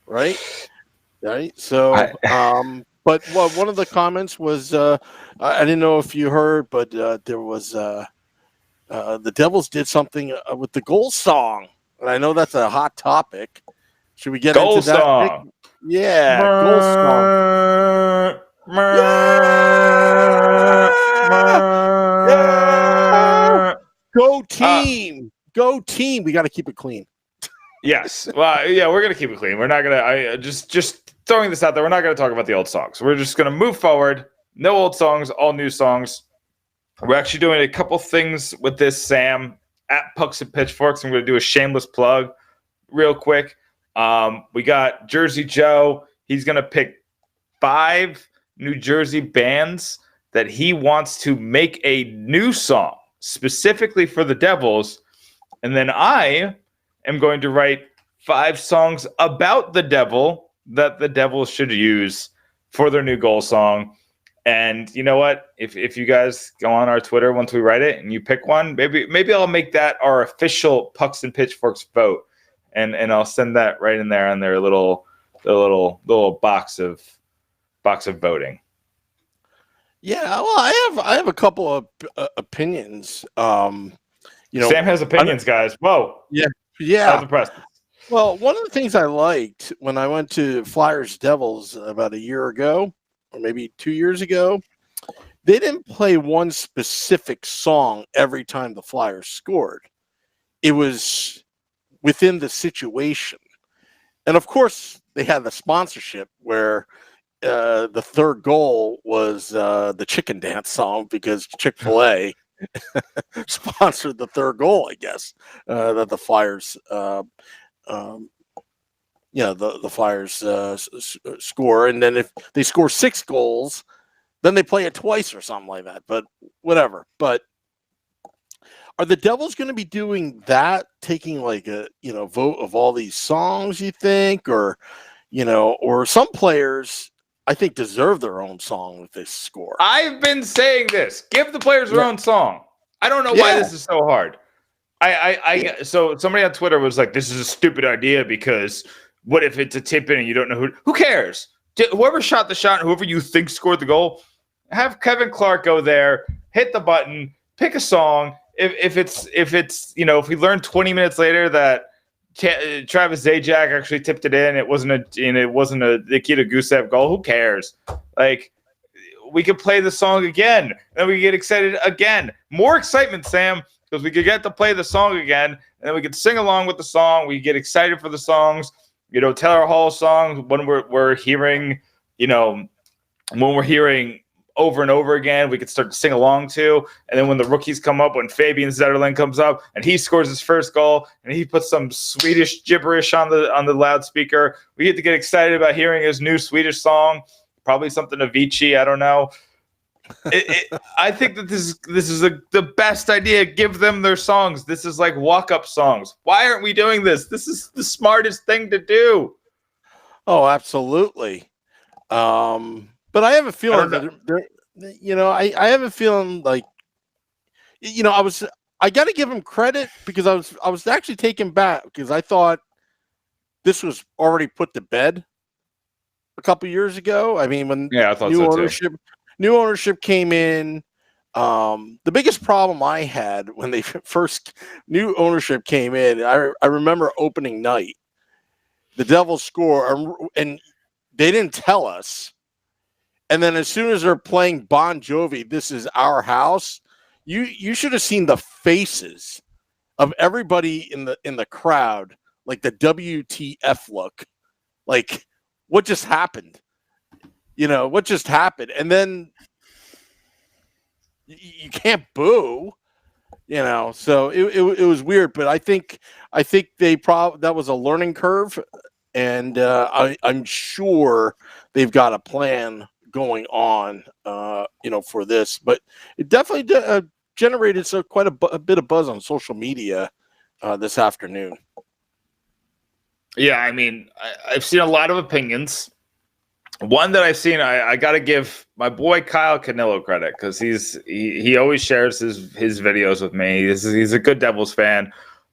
Right. So, But one of the comments was, I didn't know if you heard, but there was the Devils did something with the goal song, and I know that's a hot topic. Should we get Goal into that? song. Yeah, goal song. Yeah! Go team! Go team! We got to keep it clean. Yes. Well, yeah, we're gonna keep it clean. We're not gonna. I just throwing this out there. We're not gonna talk about the old songs. We're just gonna move forward. No old songs, all new songs. We're actually doing a couple things with this, Sam, at Pucks and Pitchforks. I'm gonna do a shameless plug, real quick. We got Jersey Joe. He's gonna pick 5 New Jersey bands that he wants to make a new song specifically for the Devils, and then I am going to write 5 songs about the Devil that the Devils should use for their new goal song. And you know what? If you guys go on our Twitter once we write it and you pick one, maybe I'll make that our official Pucks and Pitchforks vote, and I'll send that right in there on their little box of voting. Yeah, well, I have a couple of opinions. Sam has opinions, guys. Whoa. Yeah. Impressed. Well, one of the things I liked when I went to Flyers Devils about a year ago, or maybe 2 years ago, they didn't play one specific song every time the Flyers scored. It was within the situation. And of course, they had the sponsorship where the third goal was the chicken dance song because Chick-fil-A sponsored the third goal, I guess, that the Flyers, the Flyers score. And then if they score 6 goals, then they play it twice or something like that. But whatever. But are the Devils going to be doing that, taking like a vote of all these songs? You think, or some players I think deserve their own song with this score. I've been saying this. Give the players their own song. I don't know why this is so hard. So somebody on Twitter was like, "This is a stupid idea because what if it's a tip in and you don't know who? Who cares? Whoever shot the shot, whoever you think scored the goal, have Kevin Clark go there, hit the button, pick a song. If we learn 20 minutes later that Travis Zajac actually tipped it in, it wasn't a Nikita Gusev goal. Who cares? Like, we could play the song again, and we get excited again. More excitement, Sam, because we could get to play the song again, and then we could sing along with the song. We get excited for the songs. Taylor Hall songs when we're hearing, when we're hearing over and over again, we could start to sing along to. And then when the rookies come up, when Fabian Zetterlund comes up and he scores his first goal and he puts some Swedish gibberish on the loudspeaker, we get to get excited about hearing his new Swedish song, probably something Avicii, I don't know. I think that this is the best idea. Give them their songs. This is like walk-up songs. Why aren't we doing this? This is the smartest thing to do. Oh, absolutely. But I have a feeling I have a feeling like, I got to give him credit because I was actually taken back because I thought this was already put to bed a couple years ago. I mean, when I thought so too. New ownership came in. The biggest problem I had when they new ownership came in, I remember opening night, the Devils score, and they didn't tell us. And then as soon as they're playing Bon Jovi, "This Is Our House," you should have seen the faces of everybody in the crowd, like the WTF look, like what just happened? What just happened? And then you can't boo, So it was weird, but I think that was a learning curve, and I'm sure they've got a plan going on, for this. But it definitely generated quite a bit of buzz on social media this afternoon. Yeah, I mean, I've seen a lot of opinions. One that I've seen, I got to give my boy Kyle Canillo credit because he always shares his videos with me. He's a good Devils fan,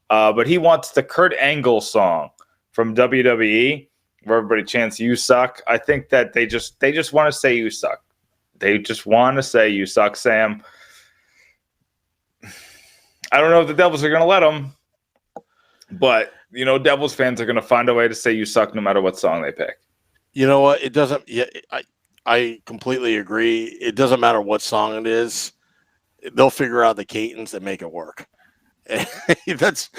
but he wants the Kurt Angle song from WWE, where everybody chants "You suck." I think that they just want to say "You suck." They just want to say "You suck," Sam. I don't know if the Devils are going to let them, but Devils fans are going to find a way to say "You suck" no matter what song they pick. You know what? It doesn't. Yeah, I completely agree. It doesn't matter what song it is. They'll figure out the cadence and make it work. that's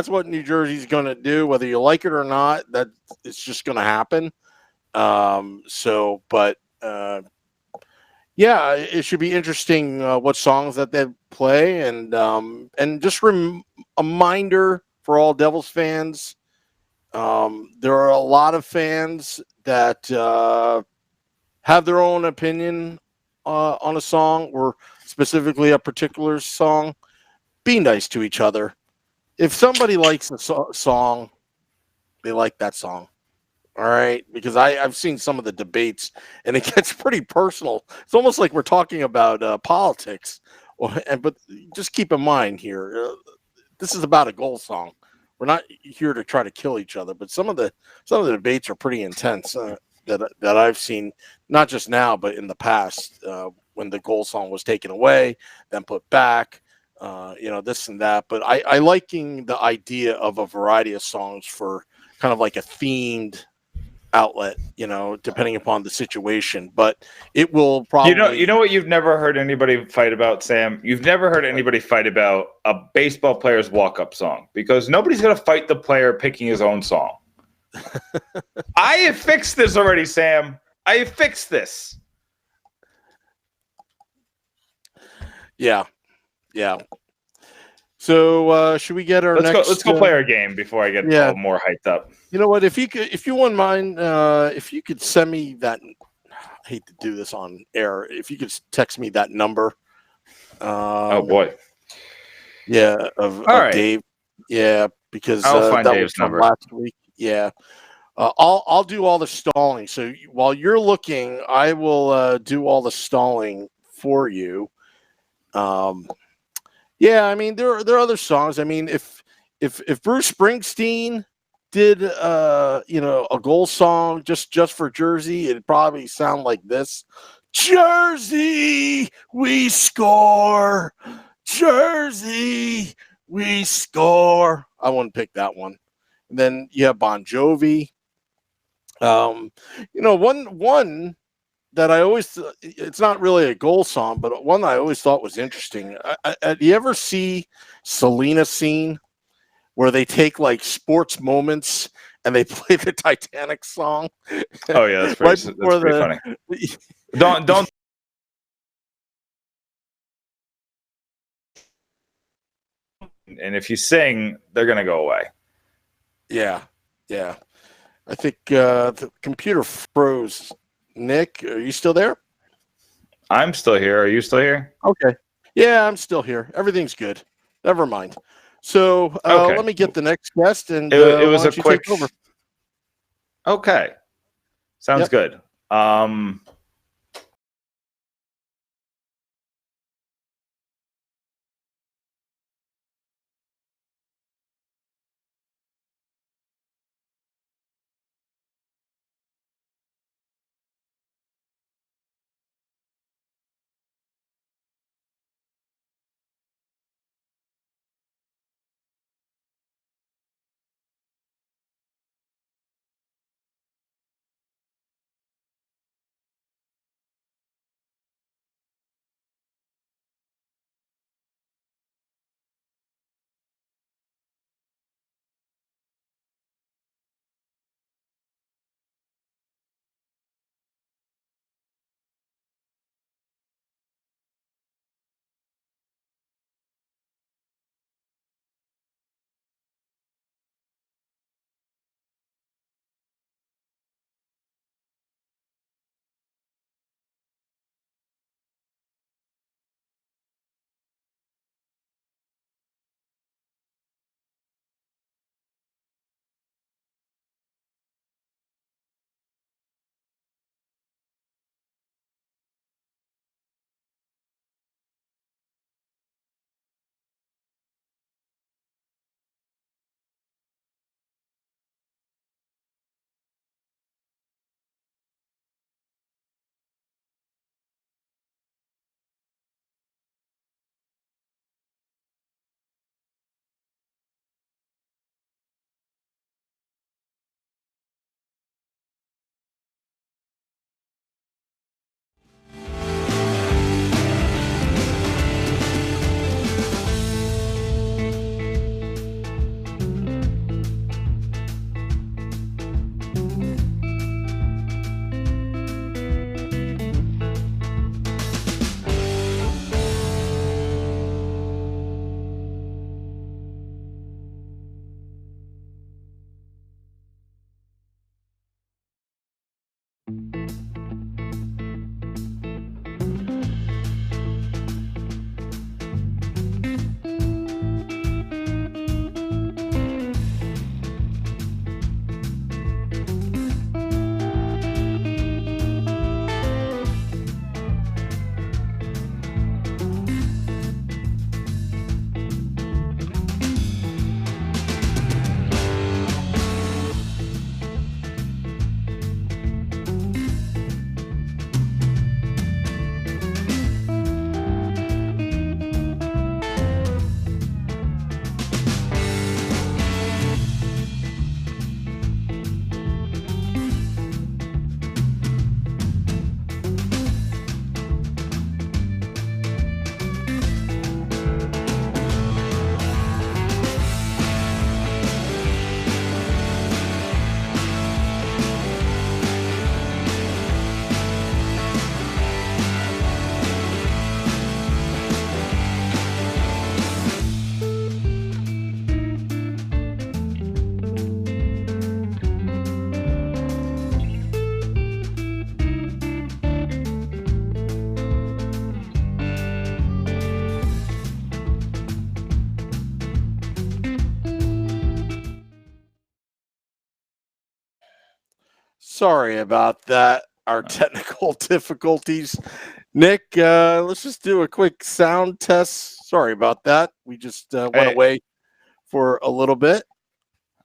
what New Jersey's going to do, whether you like it or not. That it's just going to happen. Yeah, it should be interesting what songs that they play, and just a reminder for all Devils fans. There are a lot of fans that have their own opinion on a song, or specifically a particular song. Be nice to each other. If somebody likes a song, they like that song. All right, because I've seen some of the debates, and it gets pretty personal. It's almost like we're talking about politics. But just keep in mind here, this is about a goal song. We're not here to try to kill each other, but some of the debates are pretty intense that I've seen, not just now, but in the past, when the goal song was taken away, then put back, this and that. But I liking the idea of a variety of songs for kind of like a themed outlet, depending upon the situation. But it will probably, you know what you've never heard anybody fight about, Sam? You've never heard anybody fight about a baseball player's walk-up song, because nobody's going to fight the player picking his own song. I have fixed this already, Sam. I have fixed this. Yeah. So should we get our next? Let's go play our game before I get all more hyped up. You know what? If you wouldn't mind, if you could send me that. I hate to do this on air. If you could text me that number. Oh boy. Yeah, of Dave. Yeah, because I'll find that Dave's was from number last week. Yeah. I'll do all the stalling. So while you're looking, I will do all the stalling for you. Yeah, I mean there are other songs. I mean, if Bruce Springsteen did a goal song just for Jersey, it'd probably sound like this: Jersey, we score. Jersey, we score. I wouldn't pick that one. And then you have Bon Jovi. One that I always, it's not really a goal song, but one that I always thought was interesting. Do you ever see Selena Scene, where they take like sports moments and they play the Titanic song? Oh yeah, that's pretty, that's pretty funny. Don't. And if you sing, they're gonna go away. Yeah. I think the computer froze. Nick, are you still there? I'm still here. Are you still here? Okay. Yeah, I'm still here. Everything's good. Never mind. So okay. Let me get the next guest, and it was a quick. Okay, sounds good. Sorry about that. Our technical difficulties. Nick, let's just do a quick sound test. Sorry about that. We just went away for a little bit.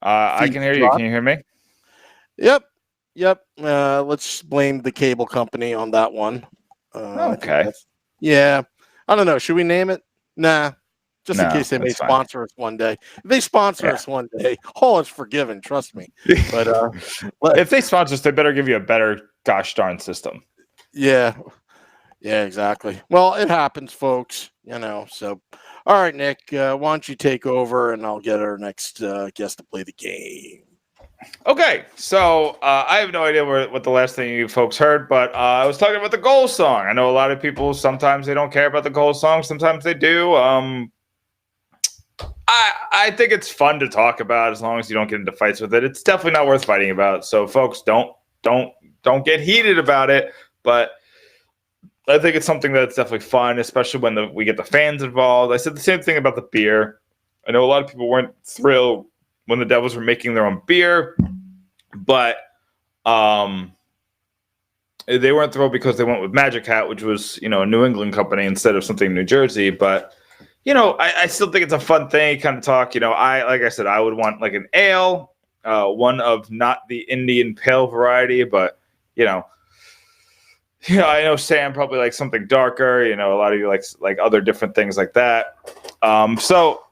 I can hear you. Can you hear me? Yep. Let's blame the cable company on that one. Okay. Yeah. I don't know. Should we name it? Nah. Just in case they may sponsor us one day. If they sponsor us one day, all is forgiven. Trust me. But if they sponsor us, they better give you a better gosh darn system. Yeah, exactly. Well, it happens, folks. So, all right, Nick, why don't you take over, and I'll get our next guest to play the game. Okay, so I have no idea what the last thing you folks heard, but I was talking about the goal song. I know a lot of people, sometimes they don't care about the goal song, sometimes they do. I think it's fun to talk about as long as you don't get into fights with it. It's definitely not worth fighting about. So, folks, don't get heated about it. But I think it's something that's definitely fun, especially when we get the fans involved. I said the same thing about the beer. I know a lot of people weren't thrilled when the Devils were making their own beer, but they weren't thrilled because they went with Magic Hat, which was a New England company instead of something in New Jersey. But I still think it's a fun thing, kind of talk. Like I said, I would want like an ale, one of not the Indian pale variety, but I know Sam probably likes something darker. A lot of you like other different things like that. So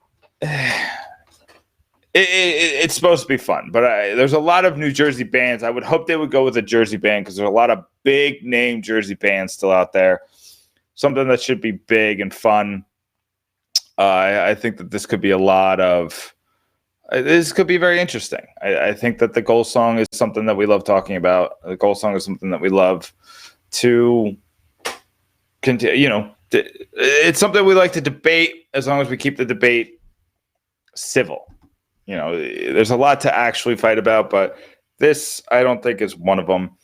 it's supposed to be fun, but there's a lot of New Jersey bands. I would hope they would go with a Jersey band because there's a lot of big name Jersey bands still out there. Something that should be big and fun. I think that this could be this could be very interesting. I think that the goal song is something that we love talking about. The goal song is something that we love to continue. It's something we like to debate as long as we keep the debate civil. There's a lot to actually fight about, but this I don't think is one of them.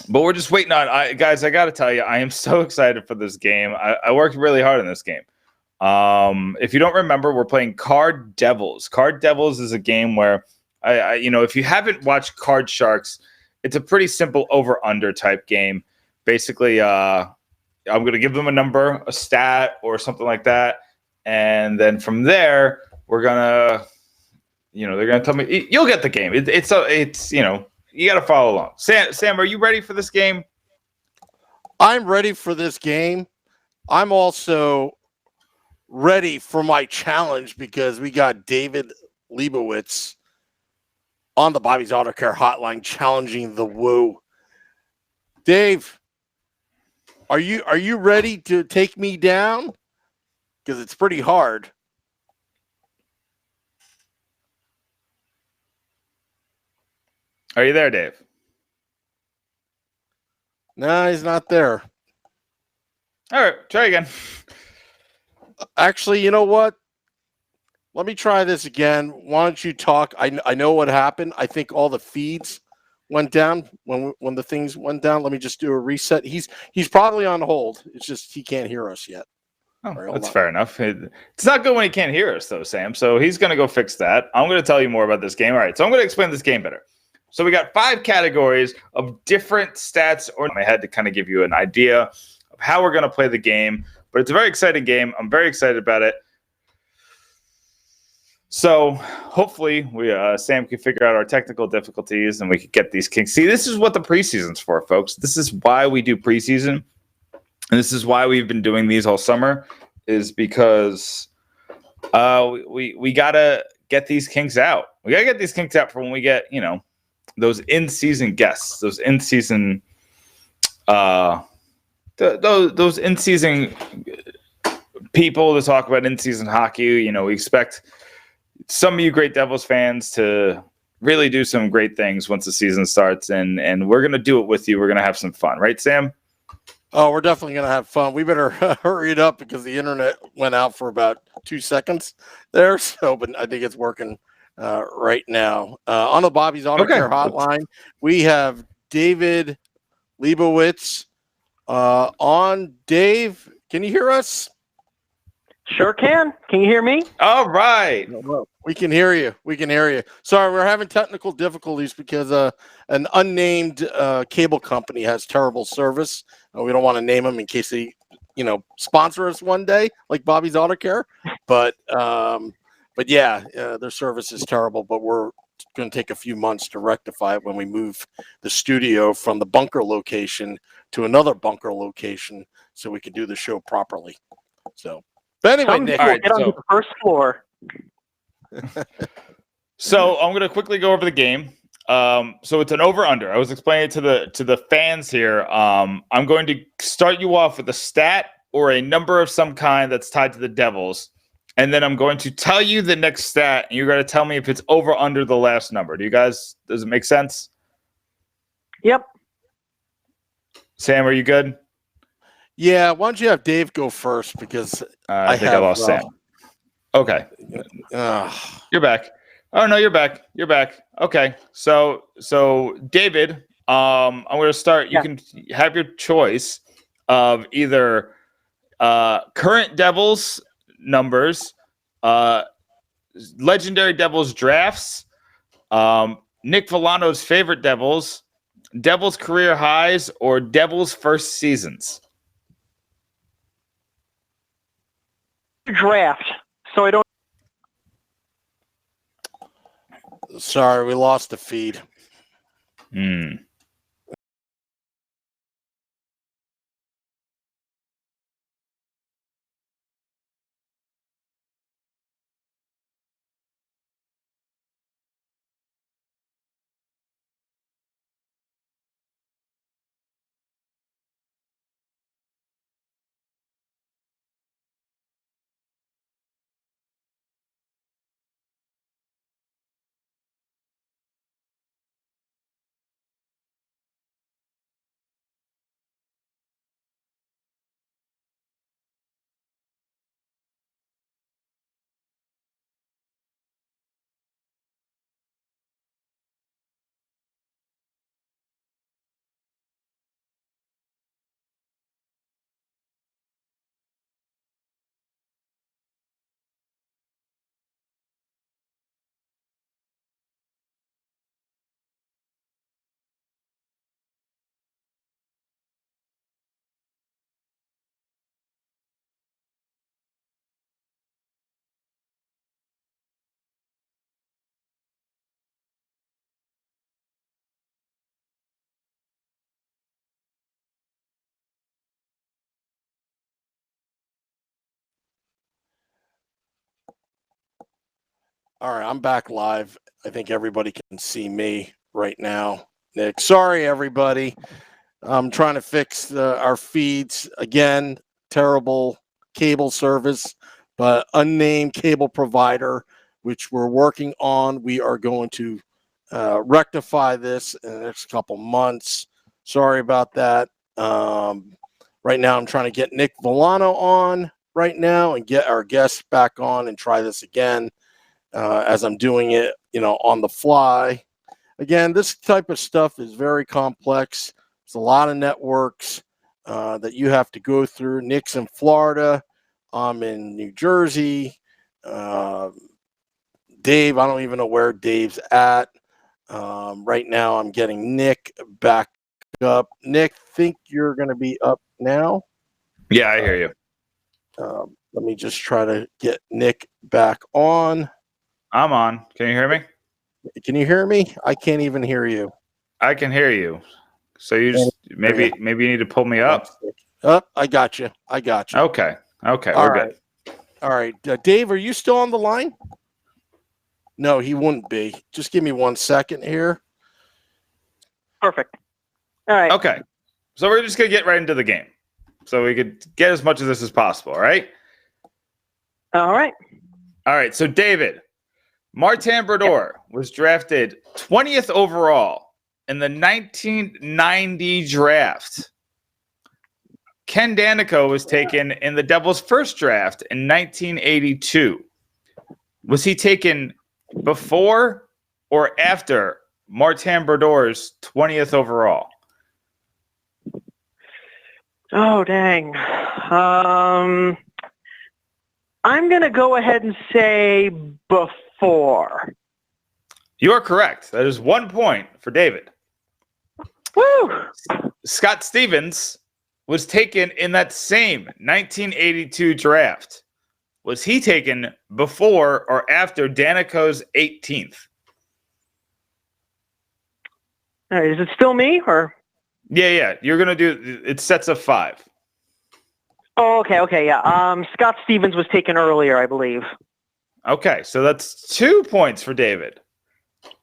But we're just waiting on guys. I got to tell you, I am so excited for this game. I worked really hard on this game. If you don't remember, we're playing Card Devils. Card Devils is a game where if you haven't watched Card Sharks, it's a pretty simple over/under type game. Basically, I'm going to give them a number, a stat, or something like that, and then from there, we're gonna, they're gonna tell me. You'll get the game. It's you got to follow along. Sam, are you ready for this game? I'm ready for this game. I'm also ready for my challenge because we got David Lebovitz on the Bobby's Auto Care Hotline challenging the Woo. Dave, are you ready to take me down? Because it's pretty hard. Are you there, Dave? No, he's not there. All right, try again. Actually, you know what? Let me try this again. Why don't you talk? I know what happened. I think all the feeds went down when the things went down. Let me just do a reset. He's probably on hold. It's just he can't hear us yet. Oh, right, that's fair enough. It's not good when he can't hear us, though, Sam. So he's going to go fix that. I'm going to tell you more about this game. All right, so I'm going to explain this game better. So we got 5 categories of different stats, or I had to kind of give you an idea of how we're going to play the game. But it's a very exciting game. I'm very excited about it. So hopefully Sam can figure out our technical difficulties and we can get these kinks. See, this is what the preseason's for, folks. This is why we do preseason. And this is why we've been doing these all summer, is because we got to get these kinks out. We got to get these kinks out for when we get, those in-season guests, those in-season those in-season people to talk about in-season hockey. We expect some of you great Devils fans to really do some great things once the season starts, and we're going to do it with you. We're going to have some fun. Right, Sam? Oh, we're definitely going to have fun. We better hurry it up because the internet went out for about 2 seconds there. So, but I think it's working right now. On the Bobby's Auto Care Hotline, we have David Lebovitz on. Dave, can you hear us? Sure can. Can you hear me? All right. We We can hear you. We can hear you. Sorry, we're having technical difficulties because an unnamed cable company has terrible service. We don't want to name them in case they, sponsor us one day, like Bobby's Auto Care. But yeah, their service is terrible. But we're going to take a few months to rectify it when we move the studio from the bunker location to another bunker location, so we can do the show properly. So, but anyway, Nick, All right, get on the first floor. So I'm going to quickly go over the game. So it's an over-under. I was explaining to the fans here. I'm going to start you off with a stat or a number of some kind that's tied to the Devils, and then I'm going to tell you the next stat, and you're going to tell me if it's over or under the last number. Does it make sense? Yep. Sam, are you good? Yeah. Why don't you have Dave go first, because I think I lost Sam. Okay. You're back. Oh no, you're back. You're back. Okay. So David, I'm going to start. You can have your choice of either current Devils numbers, legendary Devils drafts, Nick Villano's favorite Devils, Devils career highs, or Devils first seasons. Draft. So I don't. Sorry, we lost the feed. All right, I'm back live. I think everybody can see me right now. Nick, sorry, everybody. I'm trying to fix our feeds again. Terrible cable service, but unnamed cable provider, which we're working on. We are going to rectify this in the next couple months. Sorry about that. Right now, I'm trying to get Nick Villano on right now and get our guests back on and try this again. As I'm doing it, on the fly. Again, this type of stuff is very complex. There's a lot of networks that you have to go through. Nick's in Florida. I'm in New Jersey. Dave, I don't even know where Dave's at. Right now, I'm getting Nick back up. Nick, think you're going to be up now? Yeah, I hear you. Let me just try to get Nick back on. I'm on. Can you hear me? Can you hear me? I can't even hear you. I can hear you. So you just maybe you need to pull me up. Oh, I got you. Okay. Okay. All We're right. good. All right. Dave, are you still on the line? No, he wouldn't be. Just give me 1 second here. Perfect. All right. Okay. So we're just going to get right into the game. So we could get as much of this as possible. All right. All right. All right. So David, Martin Brodeur was drafted 20th overall in the 1990 draft. Ken Danico was taken in the Devils' first draft in 1982. Was he taken before or after Martin Brodeur's 20th overall? Oh, dang. I'm going to go ahead and say 4. You are correct. That is 1 point for David. Woo! Scott Stevens was taken in that same 1982 draft. Was he taken before or after Danico's 18th? All right, is it still me or? Yeah. You're gonna do it. Sets of 5. Oh, okay, yeah. Scott Stevens was taken earlier, I believe. Okay, so that's 2 points for David.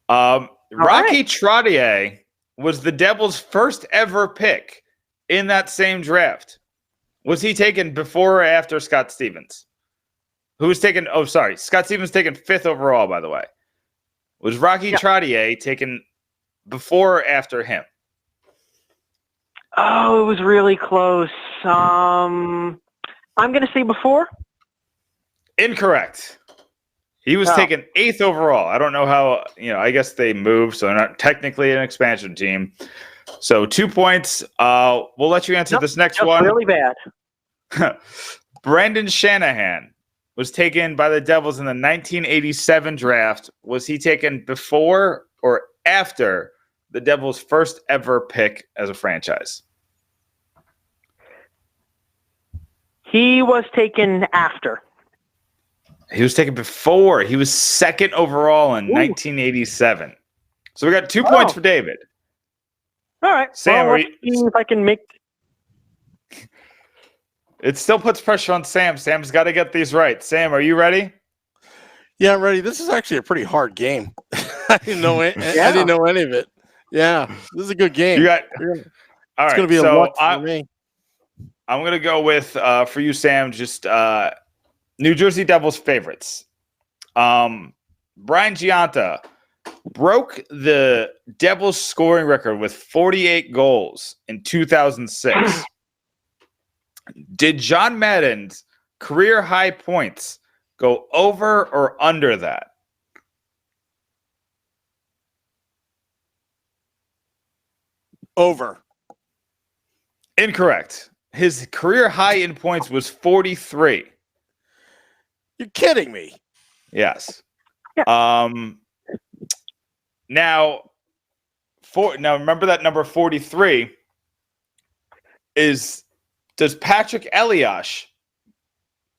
Rocky Trottier was the Devils' first ever pick in that same draft. Was he taken before or after Scott Stevens? Who was taken? Oh, sorry. Scott Stevens taken 5th overall, by the way. Was Rocky Trottier taken before or after him? Oh, it was really close. I'm going to say before. Incorrect. He was taken 8th overall. I don't know how, I guess they moved, so they're not technically an expansion team. So 2 points. We'll let you answer this next one. Really bad. Brendan Shanahan was taken by the Devils in the 1987 draft. Was he taken before or after the Devils' first ever pick as a franchise? He was taken after. He was taken before. He was 2nd overall in 1987. So we got 2 points for David. All right. Sam, let's see if I can make. It still puts pressure on Sam. Sam's got to get these right. Sam, are you ready? Yeah, I'm ready. This is actually a pretty hard game. I didn't know it. I didn't know any of it. Yeah, this is a good game. You got. All right. It's going to be a lot for me. I'm going to go with, for you, Sam, just New Jersey Devils favorites. Brian Giunta broke the Devils scoring record with 48 goals in 2006. Did John Madden's career high points go over or under that? Over. Incorrect. His career high in points was 43. You're kidding me. Yes. Yeah. Now remember that number 43 is, does Patrick Elias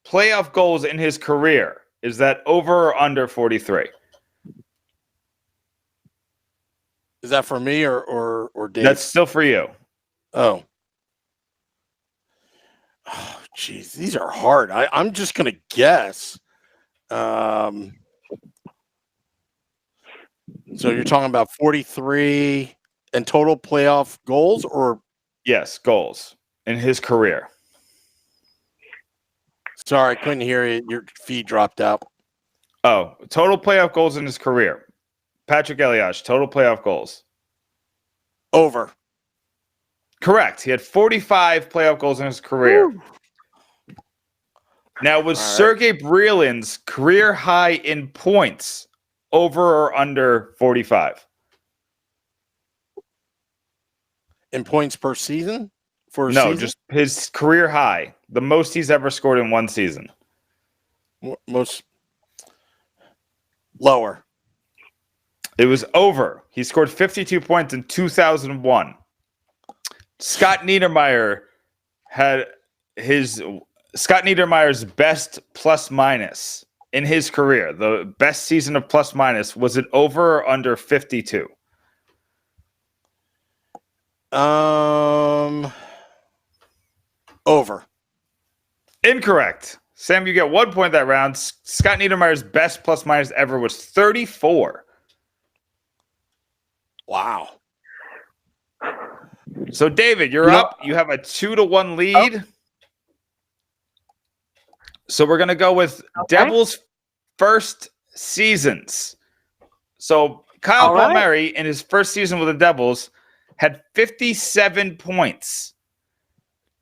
playoff goals in his career, is that over or under 43? Is that for me or Dave? That's still for you. Oh, geez, these are hard. I'm just gonna guess. So you're talking about 43 and total playoff goals, or Yes, goals in his career. sorry, I couldn't hear you. Your feed dropped out. Oh, total playoff goals in his career. Patrick Elias, total playoff goals. Over. Correct. He had 45 playoff goals in his career. Woo. Now, was All right. Sergei Brilin's career high in points over or under 45? In points per season? For a No, season? just his career high. The most he's ever scored in one season. Most lower. It was over. He scored 52 points in 2001. Scott Niedermayer had Scott Niedermayer's best plus minus in his career. The best season of plus minus, was it over or under 52? Over. Incorrect. Sam, you get 1 point that round. Scott Niedermayer's best plus minus ever was 34. Wow. So, David, you're up. You have a 2-1 lead. So we're going to go with Devils' first seasons. So Kyle Palmieri, in his first season with the Devils, had 57 points.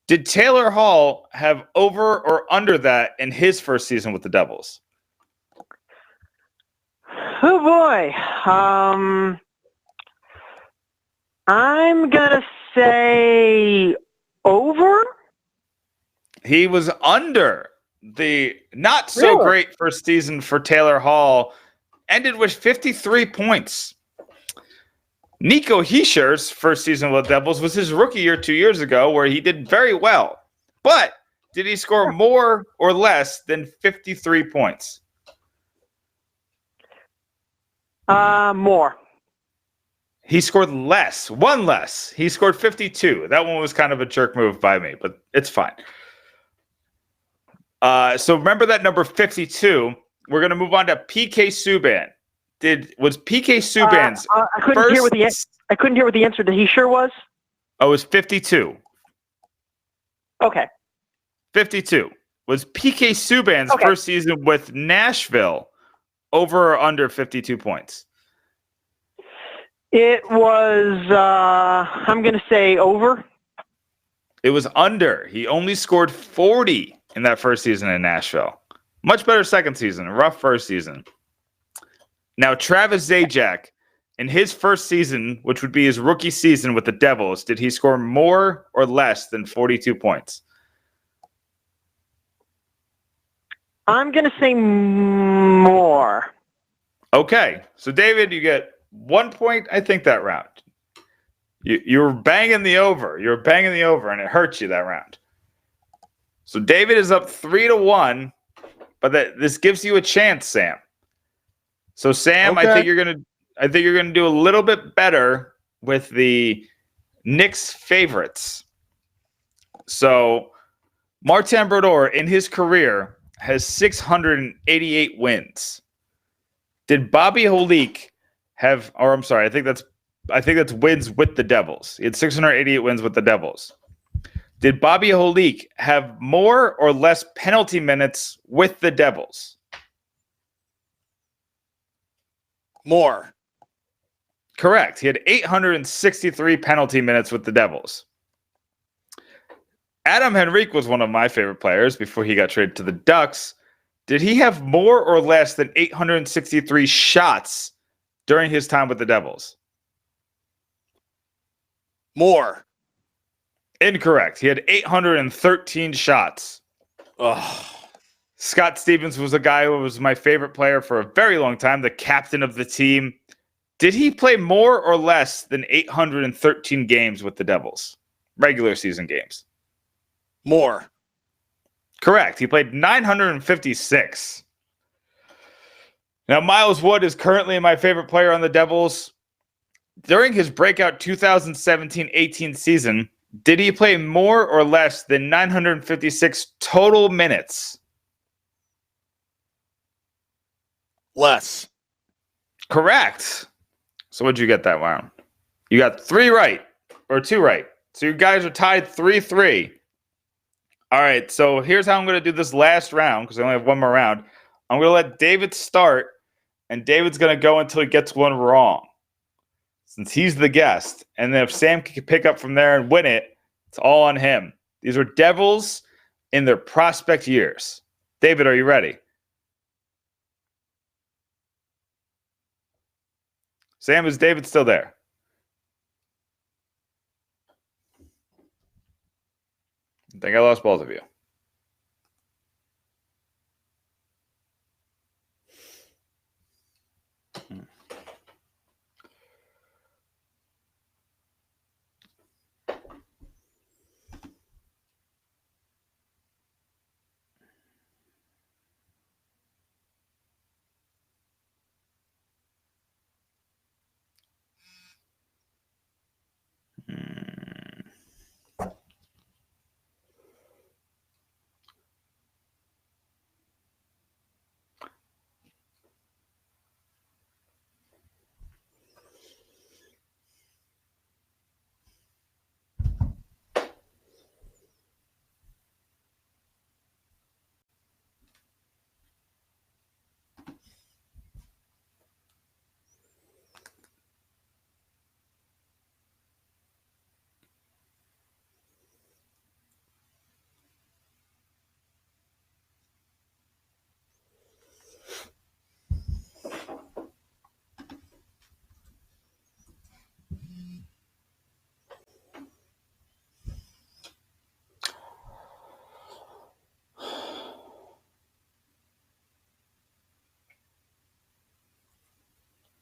Did Taylor Hall have over or under that in his first season with the Devils? Oh boy. I'm gonna say over. He was under the not so great first season for Taylor Hall. ended with 53 points. Nico Heischer's first season with the Devils was his rookie year 2 years ago, where he did very well. But did he score more or less than 53 points? More. He scored less, one less. He scored 52. That one was kind of a jerk move by me, but it's fine. So remember that number 52. We're going to move on to PK Subban. Was PK Subban's I couldn't hear what the answer to Heischer was. Oh, it was 52. Okay. 52. Was PK Subban's first season with Nashville over or under 52 points? It was, I'm going to say over. It was under. He only scored 40 in that first season in Nashville. Much better second season, rough first season. Now, Travis Zajac, in his first season, which would be his rookie season with the Devils, did he score more or less than 42 points? I'm going to say more. Okay. So, David, you get 1 point, I think, that round. You were banging the over. You were banging the over, and it hurt you that round. So, David is up 3-1, but this gives you a chance, Sam. So, Sam, Okay. I think you're gonna do a little bit better with the Knicks favorites. So, Martin Brodeur in his career has 688 wins. Did Bobby Holik have? Or I'm sorry, I think that's wins with the Devils. He had 688 wins with the Devils. Did Bobby Holik have more or less penalty minutes with the Devils? More. Correct. He had 863 penalty minutes with the Devils. Adam Henrique was one of my favorite players before he got traded to the Ducks. Did he have more or less than 863 shots during his time with the Devils? More. Incorrect. He had 813 shots. Ugh. Scott Stevens was a guy who was my favorite player for a very long time, the captain of the team. Did he play more or less than 813 games with the Devils? Regular season games. More. Correct. He played 956. Now, Miles Wood is currently my favorite player on the Devils. During his breakout 2017-18 season, did he play more or less than 956 total minutes? Less. Correct. So what'd you get that round? You got 3 right, or 2 right. So you guys are tied 3-3. All right, so here's how I'm going to do this last round, because I only have one more round. I'm going to let David start, and David's going to go until he gets one wrong, since he's the guest. And then if Sam can pick up from there and win it, it's all on him. These are Devils in their prospect years. David, are you ready? Sam, is David still there? I think I lost both of you.